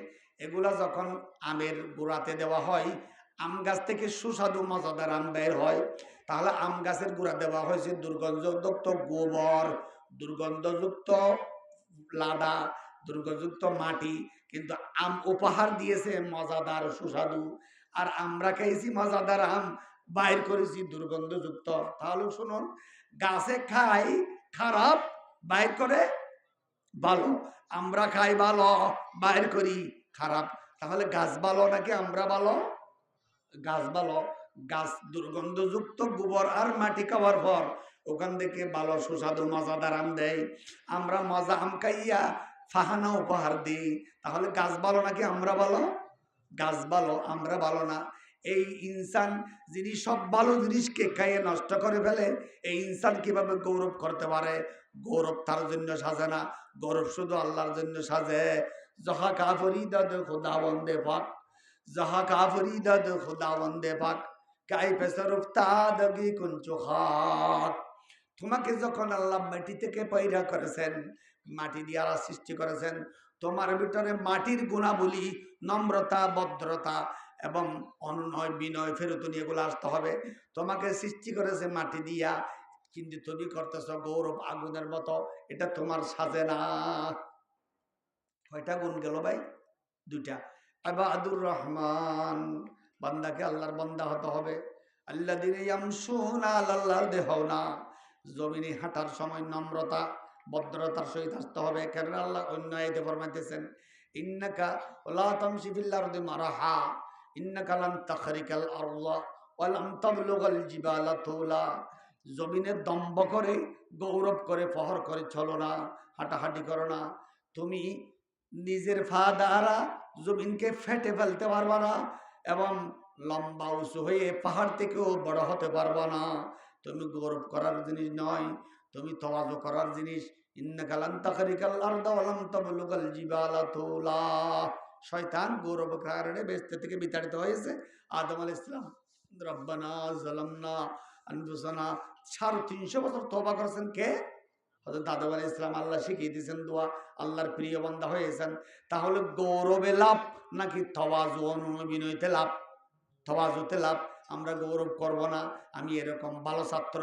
এগুলা যখন আমের গোড়াতে দেওয়া হয়, আম গাছ থেকে সুস্বাদু মজাদার আম বের হয়। তাহলে আম গাছের গোড়া দেওয়া হয়েছে দুর্গন্ধযুক্ত গোবর, দুর্গন্ধযুক্ত লাদা, দুর্গন্ধযুক্ত মাটি, কিন্তু আম উপহার দিয়েছে মজাদার সুস্বাদু। আর আমরা খাইছি মজাদার আম, বাইর করেছি দুর্গন্ধযুক্ত। তাহলে শুনুন, গাছে খাই খারাপ, বাইর করে ভালো। আমরা খাই ভালো, বাইর করি খারাপ। তাহলে গাছ ভালো নাকি আমরা ভালো? গাছ ভালো। গাছ দুর্গন্ধযুক্ত গোবর আর মাটি খাওয়ার পর ওখান থেকে ভালো সুস্বাদু মজাদার আম দেয়। আমরা মজা আম খাইয়া ফাহানা উপহার দিই। তাহলে গাছ ভালো নাকি আমরা ভালো? গাছ ভালো, আমরা ভালো না। এই ইনসান যিনি সব ভালো জিনিসকে খাইয়ে নষ্ট করে ফেলে, এই ইনসান কিভাবে গৌরব করতে পারে? গৌরব তার জন্য সাজে না, গৌরব শুধু আল্লাহর জন্য সাজে। জহা কাফরি দাদ খুদা বন্দে পাক, जहाँ काफरी दद खुदा वंदे पाक গাই পেছর উফতাদগি কুঞ্চু খাক। তোমাকে যখন আল্লাহ মাটি থেকে পয়দা করেছেন, মাটি দিয়ে আল্লাহ সৃষ্টি করেছেন, তোমার ভিতরে মাটির গুণাবলী, নম্রতা, ভদ্রতা এবং অনুনয়, বিনয়, ফেরতুনি এগুলো আসতে হবে। তোমাকে সৃষ্টি করেছে মাটি দিয়া, কিন্তু তুমি করতেছ গৌরব আগুনের মতো। এটা তোমার সাজে না। কয়টা গুণ গেল ভাই? 2টা। ইবাদুর রহমান, বান্দাকে আল্লাহর বান্দা হতে হবে। আল্লাযীনা ইয়ামশুনা আলাল আরদি হাওনা, জমিনে হাঁটার সময় নম্রতা, ভদ্রতার সহিত আসতে হবে। কারণ আল্লাহ অন্য আয়াতে ফরমাইতেছেন, ইন্নাকা লা তামশি ফিল আরদি মারাহা, ইন্নাকা লান তাখরিকাল আরদা ওয়া লাম তাবলুগাল জিবালা তুলা। জমিনে দম্ভ করে, গৌরব করে, ফহর করে চলো না, হাঁটাহাঁটি করো না। তুমি নিজের ফা দ্বারা জমিনকে ফেটে ফেলতে পারবা না, এবং লম্বা উঁচু হয়ে পাহাড় থেকেও বড় হতে পারবা না। তুমি গৌরব করার জিনিস নয়, তুমি তওয়াজু করার জিনিস। ইন্নাকা লান তাখরিকাল আরদা ওয়া লাম তাবলুগাল জিবালা তুলা। শয়তান গৌরব কারণে বেহেশত থেকে বিতাড়িত হয়েছে। আদম আলাইহিস সালাম রব্বানা যালামনা আনফুসানা 350 বছর তওবা করেছেন কে? হযরত আদম আলাইহিস সালাম। আল্লাহ শিখিয়ে দিয়েছেন দোয়া, আল্লাহর প্রিয় বান্দা হয়েছেন। তাহলে গৌরবে লাভ নাকি তওয়াজু বিনয়তে লাভ? তওয়াজুতে লাভ। আমরা গৌরব করব না, আমি এরকম ভালো ছাত্র,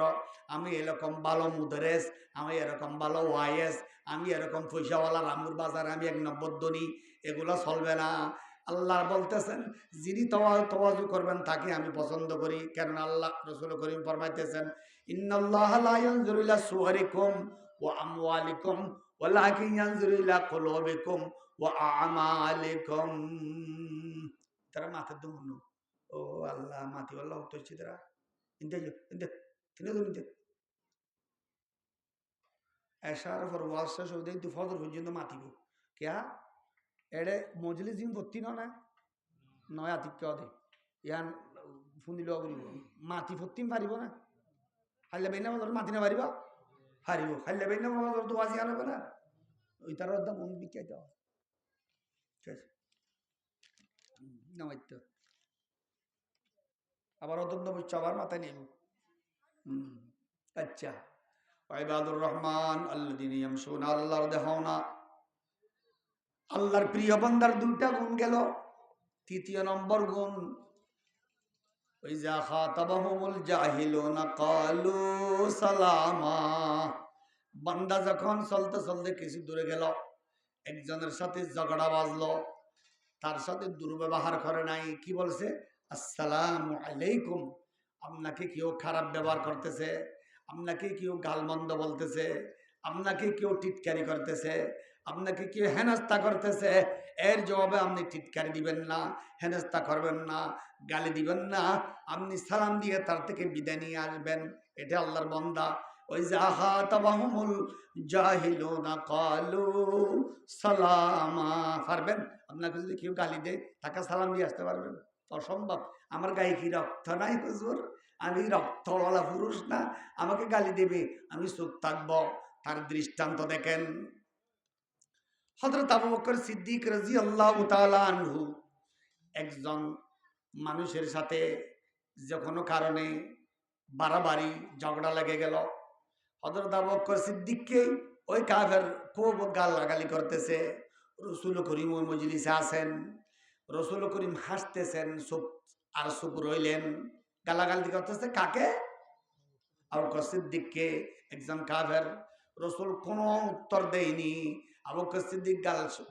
আমি এরকম ভালো মুদরেস, আমি এরকম ভালো ওয়াইএস, আমি এরকম পয়সাওয়ালা রামুর বাজারে আমি 1 নম্বর ধনী, এগুলো চলবে না। আল্লাহ বলতেছেন, যিনি তওয়াজু করবেন তাকে আমি পছন্দ করি। কারণ আল্লাহ রাসূল করিম ফরমাইতেছেন, ইন্নাল্লাহা লা ইয়ানজুরু ইলা সুওয়ারিকুম ওয়া আমওয়ালিকুম ওয়ালাকিন ইয়ানজুরু ইলা কুলুবিকুম ওয়া আমালিকুম। তারা মাথার দুমুন্ন, ও আল্লাহ মাতি আল্লাহ তো চিতরা ইনতে ইনতে তিনে তো ইনতে এশার পর ওয়াসা সৌদে দু ফজর পর্যন্ত মাতিব কিয়া এড়ে মজলিস জিম ভর্তি না নয় আতিক্য দে ইয়ান ফুন্দিল করিব মাতি ভর্তি পারিব না। হাইলে বেনা বাজার মাতি না পারিব, হারিব। হাইলে বেনা বাজার তো ওয়াজি আনবে না, ওই তার মন বিকাইতে হয়। ঠিক আছে, নামাইতে আবার অদন্য বলছে, আবার মাথায় নেব। আচ্ছা, ইবাদুর রহমান আল্লাযীনা ইয়ামশুনা আলাল আরদি হাওনা। আল্লাহর প্রিয় বান্দার দুইটা গুণ গেল। তৃতীয় নম্বর গুণ, ওয়াইযা খাতাবাহুমুল জাহিলুনা ক্বালু সালামা। বান্দা যখন চলতে চলতে কিছু দূরে গেল, একজনের সাথে ঝগড়া বাজলো, তার সাথে দুর্ব্যবহার করে নাই, কি বলছে? আসসালামু আলাইকুম। আপনাকে কেউ খারাপ ব্যবহার করতেছে, আপনাকে কেউ গালমন্দ বলতেছে, আপনাকে কেউ টিটকারি করতেছে, আপনাকে কেউ হেনস্থা করতেছে, এর জবাবে আপনি টিটকারি দিবেন না, হেনস্থা করবেন না, গালি দিবেন না, আপনি সালাম দিয়ে তার থেকে বিদায় নিয়ে আসবেন। এটা আল্লাহর বান্দা। ওই জাহাতাবাহুমুল জাহিলুনা ক্বালু সালামা। পারবেন? আপনাকে যদি কেউ গালি দেয় তাকে সালাম দিয়ে আসতে পারবেন? অসম্ভব। আমার গায়ে কি রক্ত নাই হুজুর? আমি রক্তওয়ালা পুরুষ না, আমাকে গালি দেবে, আমি চুপ থাকবো? তার দৃষ্টান্ত দেখেন। হযরত আবু বকর সিদ্দিক রাদিয়াল্লাহু তাআলা আনহু একজন মানুষের সাথে যে কোনো কারণে বাড়াবাড়ি ঝগড়া লেগে গেল। হযরত আবু বকর সিদ্দিককে ওই কাফের খুব গালাগালি করতেছে। রাসূল করিম ওই মজলিসে আছেন, রাসূল করিম হাসতেছেন, চুপ রইলেন। গালাগালি করতেছে কাকে? আবু বকর সিদ্দিককে। একজন কাফের। রাসূল কোনো উত্তর দেয়নি। আবু বকর সিদ্দিক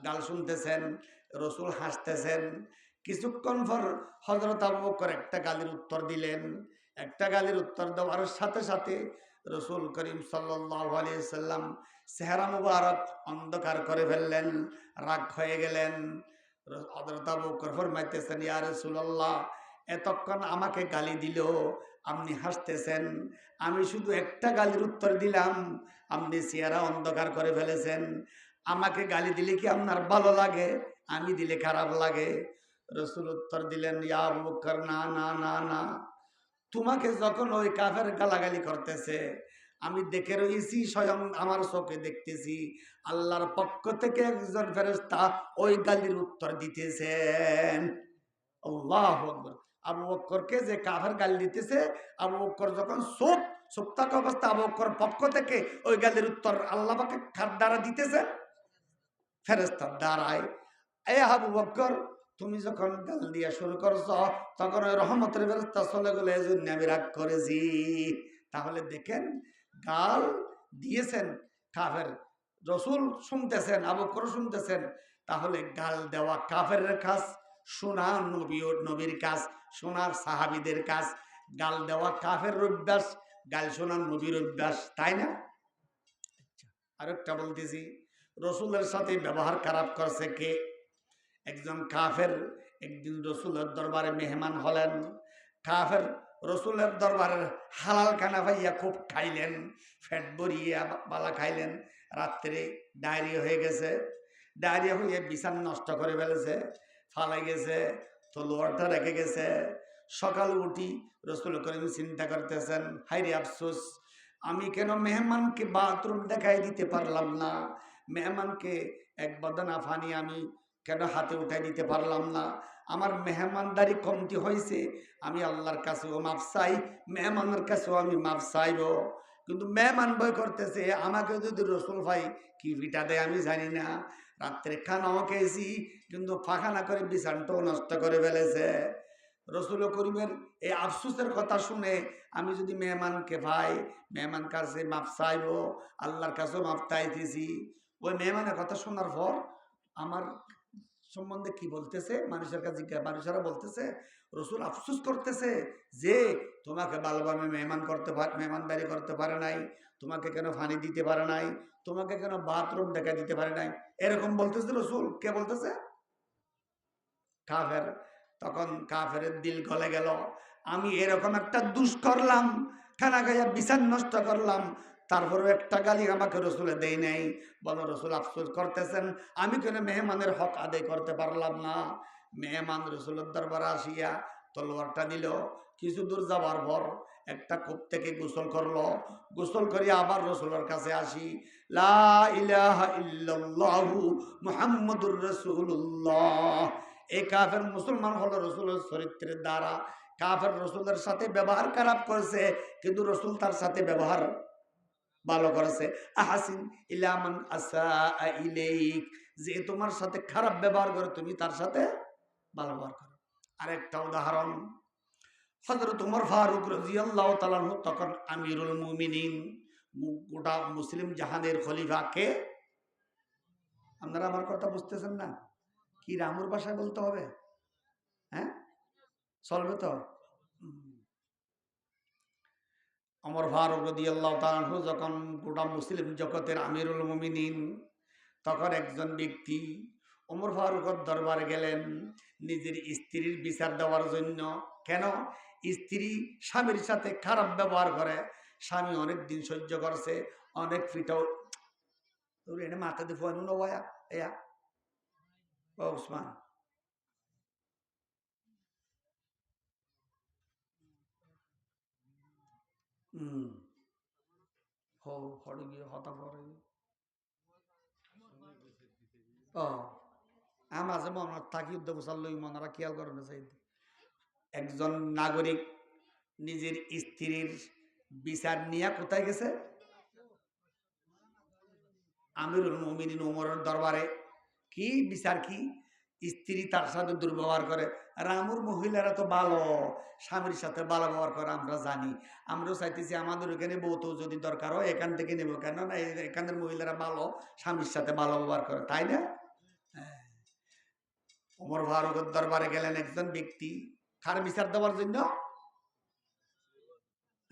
গাল শুনতেছেন, রাসূল হাসতেছেন। কিছুক্ষণ পর হযরত আবু বকর একটা গালির উত্তর দিলেন। একটা গালির উত্তর দেওয়ার সাথে সাথে রাসূল করিম সাল্লাল্লাহু আলাইহি সাল্লাম চেহারা মুবারক অন্ধকার করে ফেললেন, রাগ হয়ে গেলেন। হযরত আবু বকর ফরমাইতেছেন, ইয়া রাসূলুল্লাহ, এতক্ষণ আমাকে গালি দিল, আপনি হাসতেছেন, আমি শুধু একটা গালির উত্তর দিলাম, আপনি চেহারা অন্ধকার করে ফেলেছেন। আমাকে গালি দিলে কি আপনার ভালো লাগে? আমি দিলে খারাপ লাগে? রাসূল উত্তর দিলেন, ইয়া আবু বকর, না না না না, তোমাকে যখন ওই কাফের গালাগালি করতেছে আমি দেখে রয়েছি, স্বয়ং আমার চোখে দেখতেছি আল্লাহর পক্ষ থেকে একজন ফেরেশতা ওই গালির উত্তর দিতেছেন। আল্লাহু আকবার। আবু বকরকে যে কাফের গালি দিতেছে, আবু বকর যখন চুপ থাকা অবস্থা আবু বকর পক্ষ থেকে ওই গালির উত্তর আল্লাহ পাকে কার দ্বারা দিতেছে? ফেরেশতার দ্বারাই। এ আবু বকর, তুমি যখন গাল দিয়া শুরু করছ তখন ওই রহমতের ফেরেশতা চলে গেলে, এজন্য আমি রাগ করেছি। তাহলে দেখেন, গাল দিয়েছেন কাফের, রাসূল শুনতেছেন, আবু বকর শুনতেছেন। তাহলে গাল দেওয়া কাফেরের কাজ, শোনা নবীর কাজ, শোনার সাহাবীদের কাজ। গাল দেওয়া কাফের অভ্যাস, গাল শোনার নবীর অভ্যাস, তাই না? আরেকটা বলতেছি, রসুলের সাথে ব্যবহার খারাপ করছে কে? একজন কাফের একদিন রসুলের দরবারে মেহমান হলেন। কাফের রসুলের দরবারের হালাল খানা পাইয়া খুব খাইলেন, ফ্যাট ভরিয়া বালা খাইলেন। রাত্রে ডায়রিয়া হয়ে গেছে, ডায়রিয়া হয়ে বিছান নষ্ট করে ফেলেছে, ফালাই গেছে, তলোয়ারটা রেখে গেছে। সকাল উঠি রসুল করিম চিন্তা করতেছেন, হাইরে আফসোস, আমি কেন মেহমানকে বাথরুম দেখাই দিতে পারলাম না, মেহমানকে এক বদনা পানি আমি কেন হাতে উঠাই দিতে পারলাম না। আমার মেহমানদারি কমতি হয়েছে, আমি আল্লাহর কাছেও মাফ চাই, মেহমানের কাছেও আমি মাফ চাইব। কিন্তু মেহমান ভয় করতেছে, আমাকে যদি রসুল ভাই কি ভিটা দেয় আমি জানি না। রাত্রে খানাও খেয়েছি, কিন্তু পাখানা করে বিছানটাও নষ্ট করে ফেলেছে। রসুল করিমের এই আফসোসের কথা শুনে আমি যদি মেহমানকে ভাই, মেহমান কাছে মাফ চাইব, আল্লাহর কাছেও মাফ চাইতেছি। ওই মেহমানের কথা শোনার পর আমার সম্বন্ধে কি বলতেছে, মানুষের কাছে মানুষেরা বলতেছে, রসুল আফসোস করতেছে যে তোমাকে ভালোভাবে মেহমানদারি করতে পারে নাই, তোমাকে কেন পানি দিতে পারে নাই, তোমাকে কেন বাথরুম দেখা দিতে পারে নাই, এরকম বলতেছে রসুল। কে বলতেছে? কাফের। তখন কাফের দিল গলে গেল, আমি এরকম একটা দুষ করলাম, খানা খাইয়া বিছান নষ্ট করলাম, তারপরে একটা গালি আমাকে রসুলে দেয় নাই। বলো রসুল আফসোস করতেছেন, আমি কেন মেহমানের হক আদায় করতে পারলাম না। মেহমান রসুলের দরবারে আসিয়া তলোয়ারটা দিল। কিছু দূর যাবার পর একটা কূপ থেকে গোসল করলো, গোসল করিয়া আবার রসুলের কাছে আসি, লা ইলাহা ইল্লাল্লাহু মুহাম্মাদুর রাসূলুল্লাহ। এই কাফের মুসলমান হলো রসুলের চরিত্রের দ্বারা। কাফের রসুলের সাথে ব্যবহার খারাপ করেছে, কিন্তু রসুল তার সাথে ব্যবহার ভালো করেছে। আহাসিন ইলা মান আসা ইলাইক, যে তোমার সাথে খারাপ ব্যবহার করে তুমি তার সাথে ভালো ব্যবহার করো। আরেকটা উদাহরণ, হযরত ওমর ফারুক রাদিয়াল্লাহু তাআলা আনহু তখন আমিরুল মুমিনিন, গোটা মুসলিম জাহানের খলিফা। কে? আপনারা আমার কথা বুঝতেছেন না? কি রামুর ভাষায় বলতে হবে? হ্যাঁ, চলবে তো? ওমর ফারুক রাদিয়াল্লাহু তাআলা আনহু যখন গোটা মুসলিম জগতের আমিরুল মুমিনিন, তখন একজন ব্যক্তি ওমর ফারুকের দরবারে গেলেন নিজের স্ত্রীর বিচার দেওয়ার জন্য। কেন? স্ত্রী স্বামীর সাথে খারাপ ব্যবহার করে, স্বামী অনেক দিন সহ্য করছে, অনেক ফিটাও এনে মাথা দিয়ে ফোন এয়া ও উসমান হড়ে গিয়ে হতা করে মাঝে মনে থাকি উদ্যোগ মনারা খেয়াল করে না চাই। একজন নাগরিক নিজের স্ত্রীর বিচার নিয়ে কোথায় গেছে? আমিরুল মুমিনিন ওমরের দরবারে। কি বিচার? কি স্ত্রী তার সাথে দুর্ব্যবহার করে। রামুর মহিলারা তো ভালো, স্বামীর সাথে ভালো ব্যবহার করে আমরা জানি। আমরাও চাইতেছি আমাদের এখানে বউ তো যদি দরকার হয় এখান থেকে নেবো, কেন না এখানের মহিলারা ভালো, স্বামীর সাথে ভালো ব্যবহার করে, তাই না? ওমর ফারুকের দরবারে গেলেন একজন ব্যক্তি, কার বিচার দেওয়ার জন্য?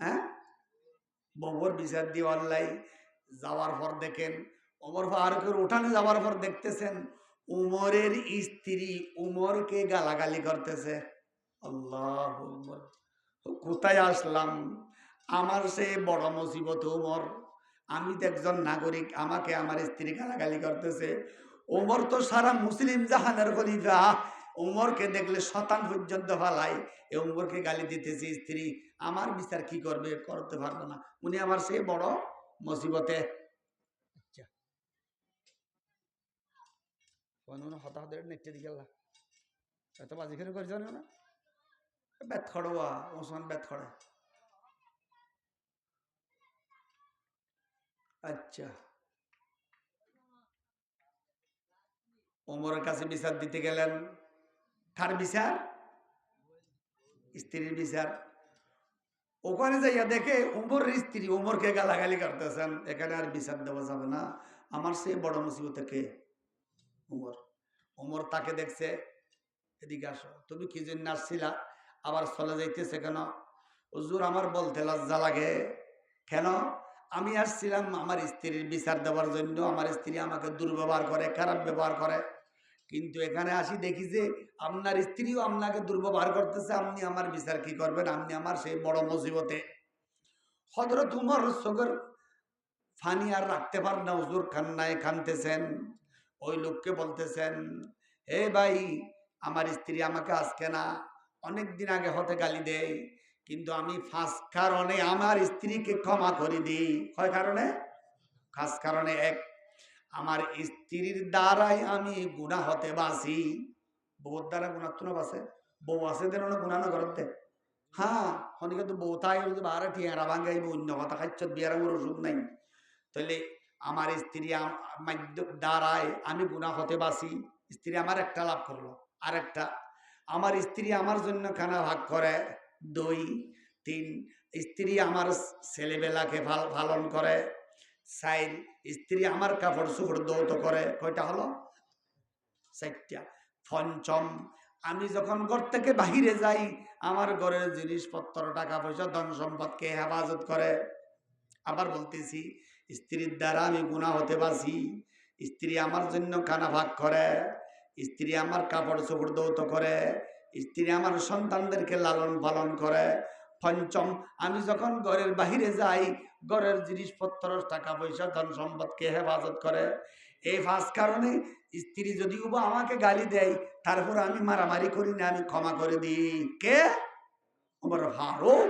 হ্যাঁ, বউর বিচার দিয়ে অনলাই যাওয়ার পর দেখেন ওমর ফারুকের উঠানে যাওয়ার পর দেখতেছেন উমরের স্ত্রী উমরকে গালাগালি করতেছে। আল্লাহু আকবার, কোথায় আসলাম? আমার সে বড় মুসিবত উমর, আমি তো একজন নাগরিক, আমাকে আমার স্ত্রী গালাগালি করতেছে। ওমর তো সারা মুসলিম জাহানের খলিফা, উমরকে দেখলে শতান পর্যন্ত ফালাই, এ উমরকে গালি দিতেছে স্ত্রী, আমার বিচার কি করবে? করতে পারবে না, উনি আমার সে বড় মুসিবতে। আচ্ছা, হতাহতের নেটে দিকে এত বাজিখানে করে জানো না? ব্যাথ খড়োয়া ওসমান ব্যাথ খড়ে। আচ্ছা, ওমরের কাছে বিচার দিতে গেলেন। কার বিচার? স্ত্রীর বিচার। ওখানে যাইয়া দেখে উমরের স্ত্রী উমরকে গালাগালি করতেছেন। এখানে আর বিচার দেওয়া যাবে না, আমার সে বড় মুসিবতে কে? উমর। উমর তাকে দেখছে, এদিকে আসো, তুমি কি জন্য আসছিলা, আবার চলে যাইতেছে কেন? হুজুর আমার বলতে লজ্জা লাগে। কেন? আমি আসছিলাম আমার স্ত্রীর বিচার দেওয়ার জন্য, আমার স্ত্রী আমাকে দুর্ব্যবহার করে, খারাপ ব্যবহার করে, কিন্তু এখানে আসি দেখি যে আপনার স্ত্রীও আপনাকে দুর্ব্যবহার করতেছে, আপনি আমার বিচার কি করবেন? আপনি আমার সেই বড় মুসিবতে। হযরত উমর চোখের ফানি আর রাখতে পার না, হুজুর কান্নায় কানতেছেন। ওই লোককে বলতেছেন, হে ভাই, আমার স্ত্রী আমাকে আজকে না অনেক দিন আগে হতে গালি দেয়, কিন্তু আমি 5 কারণে আমার স্ত্রীকে ক্ষমা করে দিই। কয় কারণে? 5 কারণে। এক, আমার স্ত্রীর দ্বারাই আমি গুনাহ হতে বাঁচি। বউর দ্বারা গুনাহ তো না বাঁচে, বউ আছে দেন না গুনাহ না করতে। হ্যাঁ, অনেকে তো বউ তাই বারে ঠিয়ারা ভাঙ্গাইব, অন্য কথা খাচ্ছ, বিয়ার আমার ওষুধ নাই। তাহলে আমার স্ত্রী দ্বারায় আমি গুনাহ হতে বাঁচি। স্ত্রী আমার একটা লাভ করলো। আরেকটা, আমার স্ত্রী আমার জন্য খানা ভাগ করে। 2, 3, স্ত্রী আমার ছেলেবেলাকে পালন করে। 4, স্ত্রী আমার কাপড় চোপড় দৌত করে। কয়টা হলো? 4টা। পঞ্চম, আমি যখন ঘর থেকে বাহিরে যাই আমার ঘরের জিনিসপত্র, টাকা পয়সা, ধন সম্পদকে হেফাজত করে। আবার বলতেছি, স্ত্রীর দ্বারা আমি গুনাহ হতে বাঁচি। স্ত্রী আমার জন্য খানা ভাগ করে, স্ত্রী আমার কাপড় চোপড় দৌত করে, স্ত্রী আমার সন্তানদেরকে লালন পালন করে। পঞ্চম, আমি যখন ঘরের বাহিরে যাই ঘরের জিনিসপত্র, টাকা পয়সা, ধন সম্পদকে হেফাজত করে। এই 5 কারণে স্ত্রী যদি আমাকে গালি দেয়, তারপর আমি মারামারি করি না, আমি ক্ষমা করে দিই। কে? ওমর ফারুক,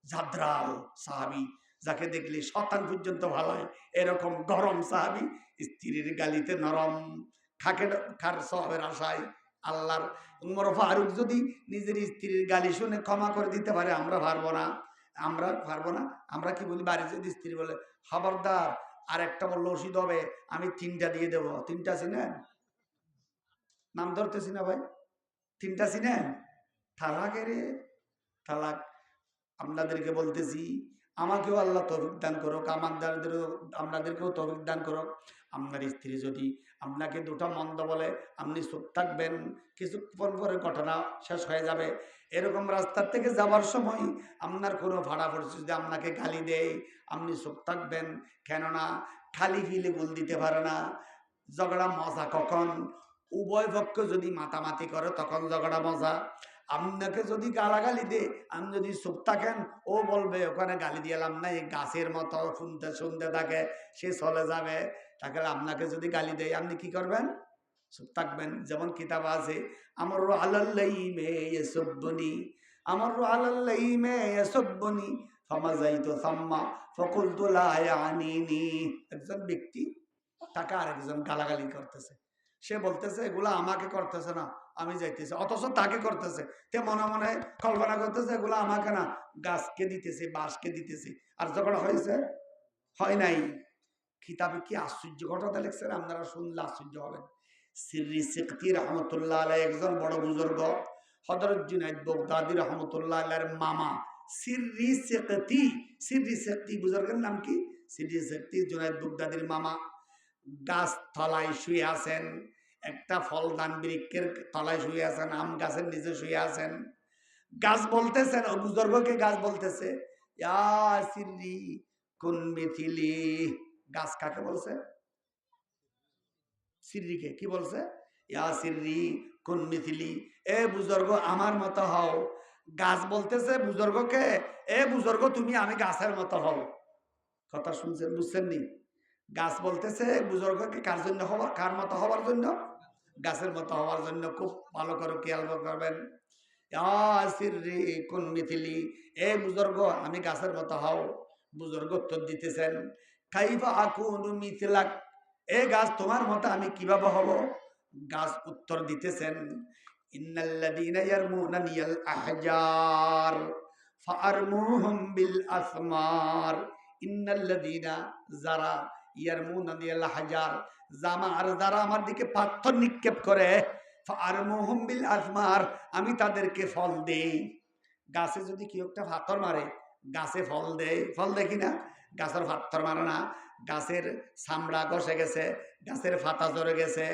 জাদ্রাল সাহাবী, যাকে দেখলে শতান পর্যন্ত ভালো হয়, এরকম গরম সাহাবী, স্ত্রীর গালিতে নরম, খার সওয়াবের আশায় আল্লাহর। উমর ফারুক যদি নিজের স্ত্রীর গালি শুনে ক্ষমা করে দিতে পারে, আমরা পারবো না? আমরা পারবো না। আমরা কি বলি বাড়িতে স্ত্রী বলে খবরদার আর একটা বললো ওষুধ হবে, আমি 3টা দিয়ে দেবো। 3টা চিনেন? নাম ধরতেছি না ভাই। 3টা চিনেন? তালাকের তালাক। আপনাদেরকে বলতেছি, আমাকেও আল্লাহ তৌফিক দান করুক, আপনাদেরকেও তৌফিক দান করুক। আপনার স্ত্রী যদি আপনাকে দুটো মন্দ বলে, আপনি চুপ থাকবেন, কিছুক্ষণ পরে ঘটনা শেষ হয়ে যাবে। এরকম রাস্তার থেকে যাওয়ার সময় আপনার কোনো ভাড়া পড়ছে যদি আপনাকে গালি দেয়, আপনি চুপ থাকবেন। কেননা খালি ফিলে গোল দিতে পারে না। ঝগড়া মজা কখন? উভয় পক্ষ যদি মাতামাতি করে তখন ঝগড়া মজা। আপনাকে যদি গালাগালি দে, আপনি যদি চুপ থাকেন, ও বলবে ওখানে গালি দিলাম না, এই গাছের মতো শুনতে শুনতে থাকে, সে চলে যাবে। তাকে আপনাকে যদি গালি দেয়, আপনি কি করবেন? চুপ থাকবেন। যেমন কিতাব আছে, আমার আলাল্লাইমে ইয়াসুব্বুনি, আমার আলাল্লাইমে ইয়াসুব্বুনি ফামাযাইতু সাম্মা ফাকুলতু লা ইয়ানিনি। একজন ব্যক্তি তাকে আরেকজন গালাগালি করতেছে, সে বলতেছে এগুলা আমাকে করতেছে না, আমি যাইতেছি, অথচ তাকে করতেছে। তে মনে মনে কল্পনা করতেছে এগুলো আমাকে না, গাছকে দিতেছে, বাঁশকে দিতেছে। আর ঝগড়া হয়েছে? হয় নাই। কিতাবে কি আশ্চর্য ঘটনা লিখছেন, আপনারা শুনলে আশ্চর্য হবেন। সিররি সিকতি রহমতুল্লাহ আলাইহি একজন বড় বুজুর্গ, হযরত জুনায়েদ বাগদাদী রহমতুল্লাহ আলাইহির মামা সিররি সিকতি। সিররি সিকতি বুজুর্গের নাম কি? সিররি সিকতি জুনায়েদ বাগদাদীর মামা। গাছ তলায় শুয়ে আছেন, একটা ফলদান বৃক্ষের তলায় শুয়ে আছেন, আম গাছের নিচে শুয়ে আছেন। গাছ বলতেছেন, ও বুজুর্গকে গাছ বলতেছে, ইয়া সিররি কুন মিথিলি। গাছ কাকে বলছে? সিররিকে। কি বলছে? ইয়া সিররি কুন মিথিলি, এ বুজুর্গ আমার মতো হও। গাছ বলতেছে বুজুর্গকে, এ বুজুর্গ তুমি আমি গাছের মতো হও। কথা শুনছেন? বুঝছেন নি? গাছ বলতেছে বুজুর্গকে কার জন্য হওয়া, কার মতো হওয়ার জন্য? গাছের মতো হওয়ার জন্য। খুব ভালো করে খেয়াল করবেন। কোন মিথিলি, এ বুজুর্গ আমি গাছের মতো হও। বুজুর্গ উত্তর দিতেছেন, কাইফা আকুনু মিথলাক, এ গাছ তোমার মতো আমি কিভাবে হব? গাছ উত্তর দিতেছেন, ইন্নাল্লাযীনা ইয়ারমুনানিয়াল আহজার ফাআরমুহুম বিল আসমার। ইন্নাল্লাযীনা, যারা, ইয়ারমুনানিয়াল আহজার, যারা আমার দিকে পাথর নিক্ষেপ করে, ফাআরমুহুম বিল আসমার, আমি তাদেরকে ফল দেই। গাছে যদি কেউ একটা পাথর মারে, গাছে ফল দেয়, ফল দেয় কিনা? গাছের পাথর মারে না। গাছের চামড়া ঘষে গেছে, গাছের পাতা ঝরে গেছে,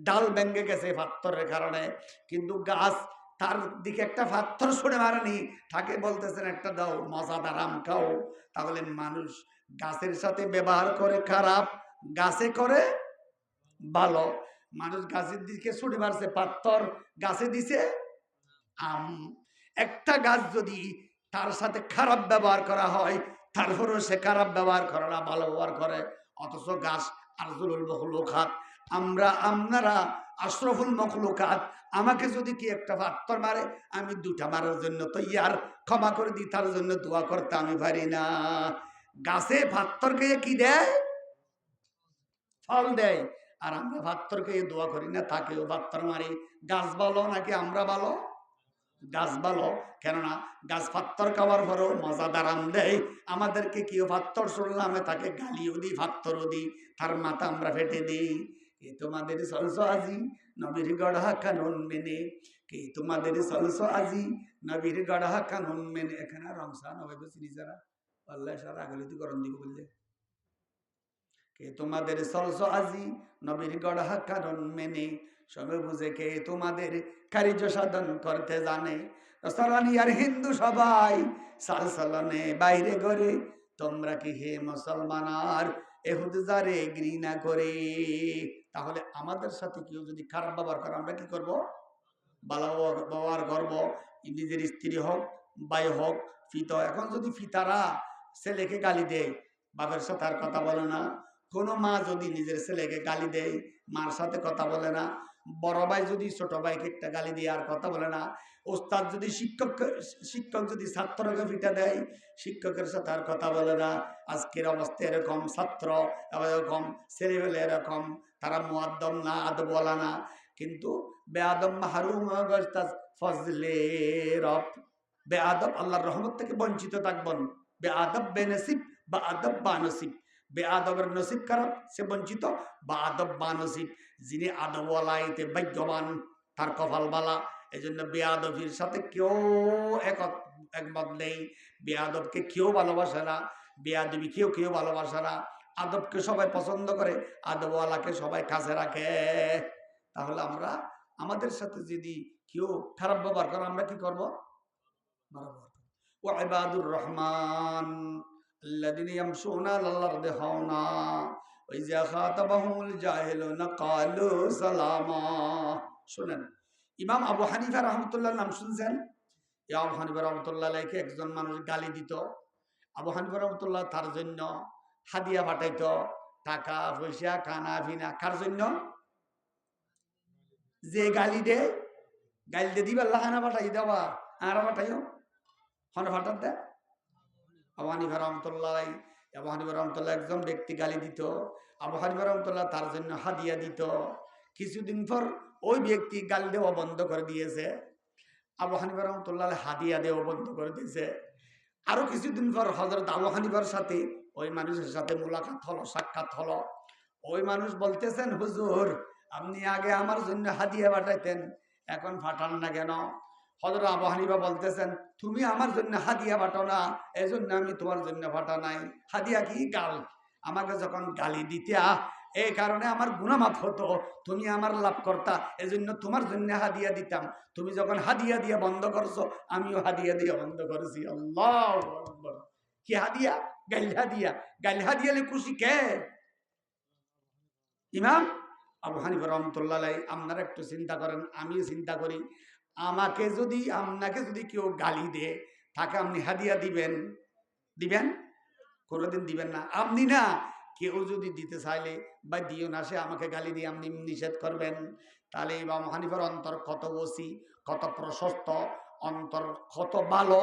ডাল ভেঙে গেছে পাথরের কারণে, কিন্তু গাছ তার দিকে একটা পাথর ছুঁড়ে মারেনি। তাকে বলতেছেন একটা দাও, মজাদার আম খাও। তাহলে মানুষ গাছের সাথে ব্যবহার করে খারাপ, গাছে করে ভালো। মানুষ গাছের দিকে ছুটে মারছে পাথর, গাছে দিছে আম। একটা গাছ যদি তার সাথে খারাপ ব্যবহার করা হয়, তারপরেও সে খারাপ ব্যবহার করে না, ভালো ব্যবহার করে। অথচ গাছ আরজুলুল মখলুকাত, আপনারা আশরাফুল মখলুকাত। আমাকে যদি কি একটা পাথর মারে, আমি 2টা মারার জন্য তৈয়ার, ক্ষমা করে দিই, তার জন্য দোয়া করতে আমি পারি না। গাছে পাথরকে কি দেয়? ফল দেয়। আর আমরা পাথরকে দোয়া করি না, তাকেও পাথর মারি। গাছ ভালো নাকি আমরা ভালো? গাছ ভালো। কেননা গাছ পাথর খাওয়ার পরেও মজাদার আম দেয়। আমাদেরকে কেউ পাথর শুনলামে তাকে গালিও দিই, পাথরও দিই, তার মাথা আমরা ফেটে দিই। কে তোমাদের চলছো আজি নবীর গড়া কানুন মেনে, কে তোমাদের চলছো আজি নবীর গড়া কানুন মেনে। এখানে রংসা নবাই চিনি যারা আল্লাহ সারা আগলিতি করণ দিব বললে, কে তোমাদের চলছো আজি নবীর গড়া কানুন মেনে, সবে বুঝে কে তোমাদের কার্য সাধন করতে জানে। সালানি আর হিন্দু সবাই সালসালনে বাইরে করে, তোমরা কি হে মুসলমান আর এহুদ যারে ঘৃণা করে। তাহলে আমাদের সাথে কেউ যদি খারাপ ব্যবহার করে, আমরা কি করব? ভালো ব্যবহার করবো। নিজের স্ত্রী হোক, ভাই হোক, ফিতা। এখন যদি ফিতারা ছেলেকে গালি দেয়, বাপের সাথে আর কথা বলে না। কোনো মা যদি নিজের ছেলেকে গালি দেয়, মার সাথে কথা বলে না। বড় ভাই যদি ছোট ভাইকে একটা গালি দিয়ে আর কথা বলে না। ওস্তাদ যদি শিক্ষক যদি ছাত্রকে ফিটা দেয়, শিক্ষকের সাথে আর কথা বলে না। আজকের অবস্থা এরকম, ছাত্র এরকম, ছেলেবেলে এরকম, তারা মুআদ্দব না, আদব বলা না, কিন্তু বেআদব মাহরুম ফজলে রব। বেআদব আল্লাহর রহমত থেকে বঞ্চিত থাকবেন। বেআদব বেনসিব বা আদব বা নসিব। বেআদবের নসিব খারাপ, সে বঞ্চিত। বা আদব বা নসিব, যিনি আদবওয়ালাইতে ভাগ্যবান, তার কপাল বালা। এই জন্য বেআদবির সাথে কেউ একমত নেই। বেআদবকে কেউ ভালোবাসে না, বেআদবি কেউ কেউ ভালোবাসে না। আদবকে সবাই পছন্দ করে, আদবওয়ালাকে সবাই কাছে রাখে। তাহলে আমরা আমাদের সাথে যদি কেউ খারাপ ব্যবহার করে আমরা কি করবো? ওয়াইবাদুর রহমান আল্লাযীনা ইয়ামশুনা আলাল আরদি হাওনা ওয়া ইযা খাতাবাহুমুল জাহিলুনা ক্বালু সালামা। শুনেন, ইমাম আবু হানিফা রাহমাতুল্লাহ নাম শুনছেন? আবু হানিফা রাহমাতুল্লাহ আলাইহিকে একজন মানুষ গালি দিত। আবু হানিফা রাহমাতুল্লাহ তার জন্য হাদিয়া পাঠাইতো, টাকা পয়সা খানা পিনা। কার জন্য? যে গালি দে, গালি দিয়ে দিবা লাহানা পাঠাই দেওয়া আর পাঠাইও হন ফাটার দেয়। আবু হানিফা রাহমাতুল্লাহ, আবু হানিফা রাহমাতুল্লাহ একজন ব্যক্তি গালি দিত, আবু হানিফা রাহমাতুল্লাহ তার জন্য হাদিয়া দিত। কিছুদিন পর ওই ব্যক্তি গালি দেওয়া বন্ধ করে দিয়েছে, আবু হানিফা রাহমাতুল্লাহ হাদিয়া দেওয়া বন্ধ করে দিয়েছে। আরো কিছুদিন পর হযরত আবু হানিফার সাথে ওই মানুষের সাথে মোলাকাত হলো, সাক্ষাৎ হলো। ওই মানুষ বলতেছেন, হুজুর আপনি আগে আমার জন্য হাদিয়া পাঠাইতেন, এখন পাঠান না কেন? হযরত আবু হানিফা বলতেছেন, তুমি আমার জন্য হাদিয়া পাঠাও না, এই জন্য আমি তোমার জন্য পাঠা নাই। হাদিয়া কি? গাল। আমাকে যখন গালি দিতে এই কারণে আমার গুনাহ মাফ হতো, তুমি আমার লাভ করতা, এই জন্য তোমার জন্য হাদিয়া দিতাম। তুমি যখন হাদিয়া দিয়া বন্ধ করছো, আমিও হাদিয়া দিয়া বন্ধ করেছি। আল্লাহু আকবার। কি হাদিয়া? গাইল হাদিয়া। গাইল হাদিয়া লে খুশি কে? ইমাম আবু হানিফা রাহমাতুল্লাহ আলাইহি। আপনারা একটু চিন্তা করেন, আমিও চিন্তা করি, আমাকে যদি আপনাকে যদি কেউ গালি দেয়, তাকে আপনি হাদিয়া দিবেন? দিবেন? কোনোদিন দিবেন না। আপনি না, কেউ যদি দিতে চাইলে বা দিও না, সে আমাকে গালি দিয়ে আপনি নিষেধ করবেন? তাহলে ইমাম হানিফার অন্তর কত ওসি, কত প্রশস্ত, অন্তর কত ভালো।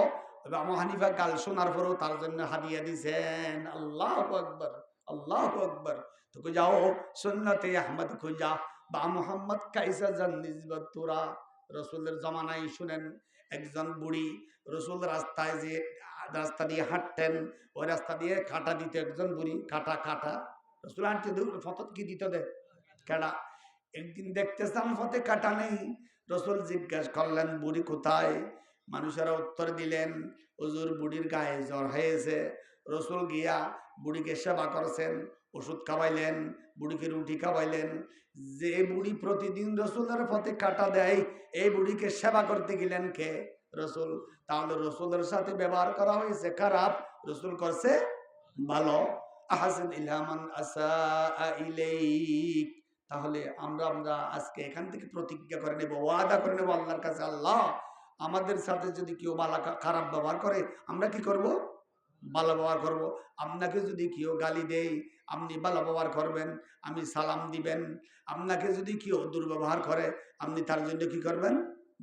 ইমাম হানিফা গাল শোনার পরেও তার জন্য হাদিয়া দিছেন। আল্লাহু আকবার, আল্লাহু আকবার। তো যাও সুন্নতে আহমদ খুঁজা বা মোহাম্মদ কাইসা জান নিসবত তোরা। রসুলের জমানায় শুনেন, একজন বুড়ি রসুল রাস্তায় যে রাস্তা দিয়ে হাঁটতেন, ওই রাস্তা দিয়ে কাটা দিত একজন বুড়ি। কাটা কাটা রসুল হাঁটতে ফতত কি দিত দে কাটা। একদিন দেখতেছেন ফতে কাটা নেই, রসুল জিজ্ঞাসা করলেন বুড়ি কোথায়? মানুষেরা উত্তর দিলেন, হুজুর বুড়ির গায়ে জ্বর হয়েছে। রসুল গিয়া বুড়িকে সেবা করছেন, ওষুধ খাওয়াইলেন, বুড়িকে রুটি খাওয়াইলেন। যে বুড়ি প্রতিদিন রসুলের পথে কাটা দেয়, এই বুড়িকে সেবা করতে গেলেন কে? রসুল। তাহলে রসুলের সাথে ব্যবহার করা হয়েছে খারাপ, রসুল করছে ভালো। আহসিন ইলা মান আসা ইলাইক। তাহলে আমরা আমরা আজকে এখান থেকে প্রতিজ্ঞা করে নেব, ওয়াদা করে নেব আল্লাহর কাছে, আল্লাহ আমাদের সাথে যদি কেউ খারাপ ব্যবহার করে আমরা কি করব? ভালো ব্যবহার করব। আপনাকে যদি কেউ গালি দেয়, আপনি ভালো ব্যবহার করবেন, আমি সালাম দিবেন। আপনাকে যদি কেউ দুর্ব্যবহার করে, আপনি তার জন্য কি করবেন?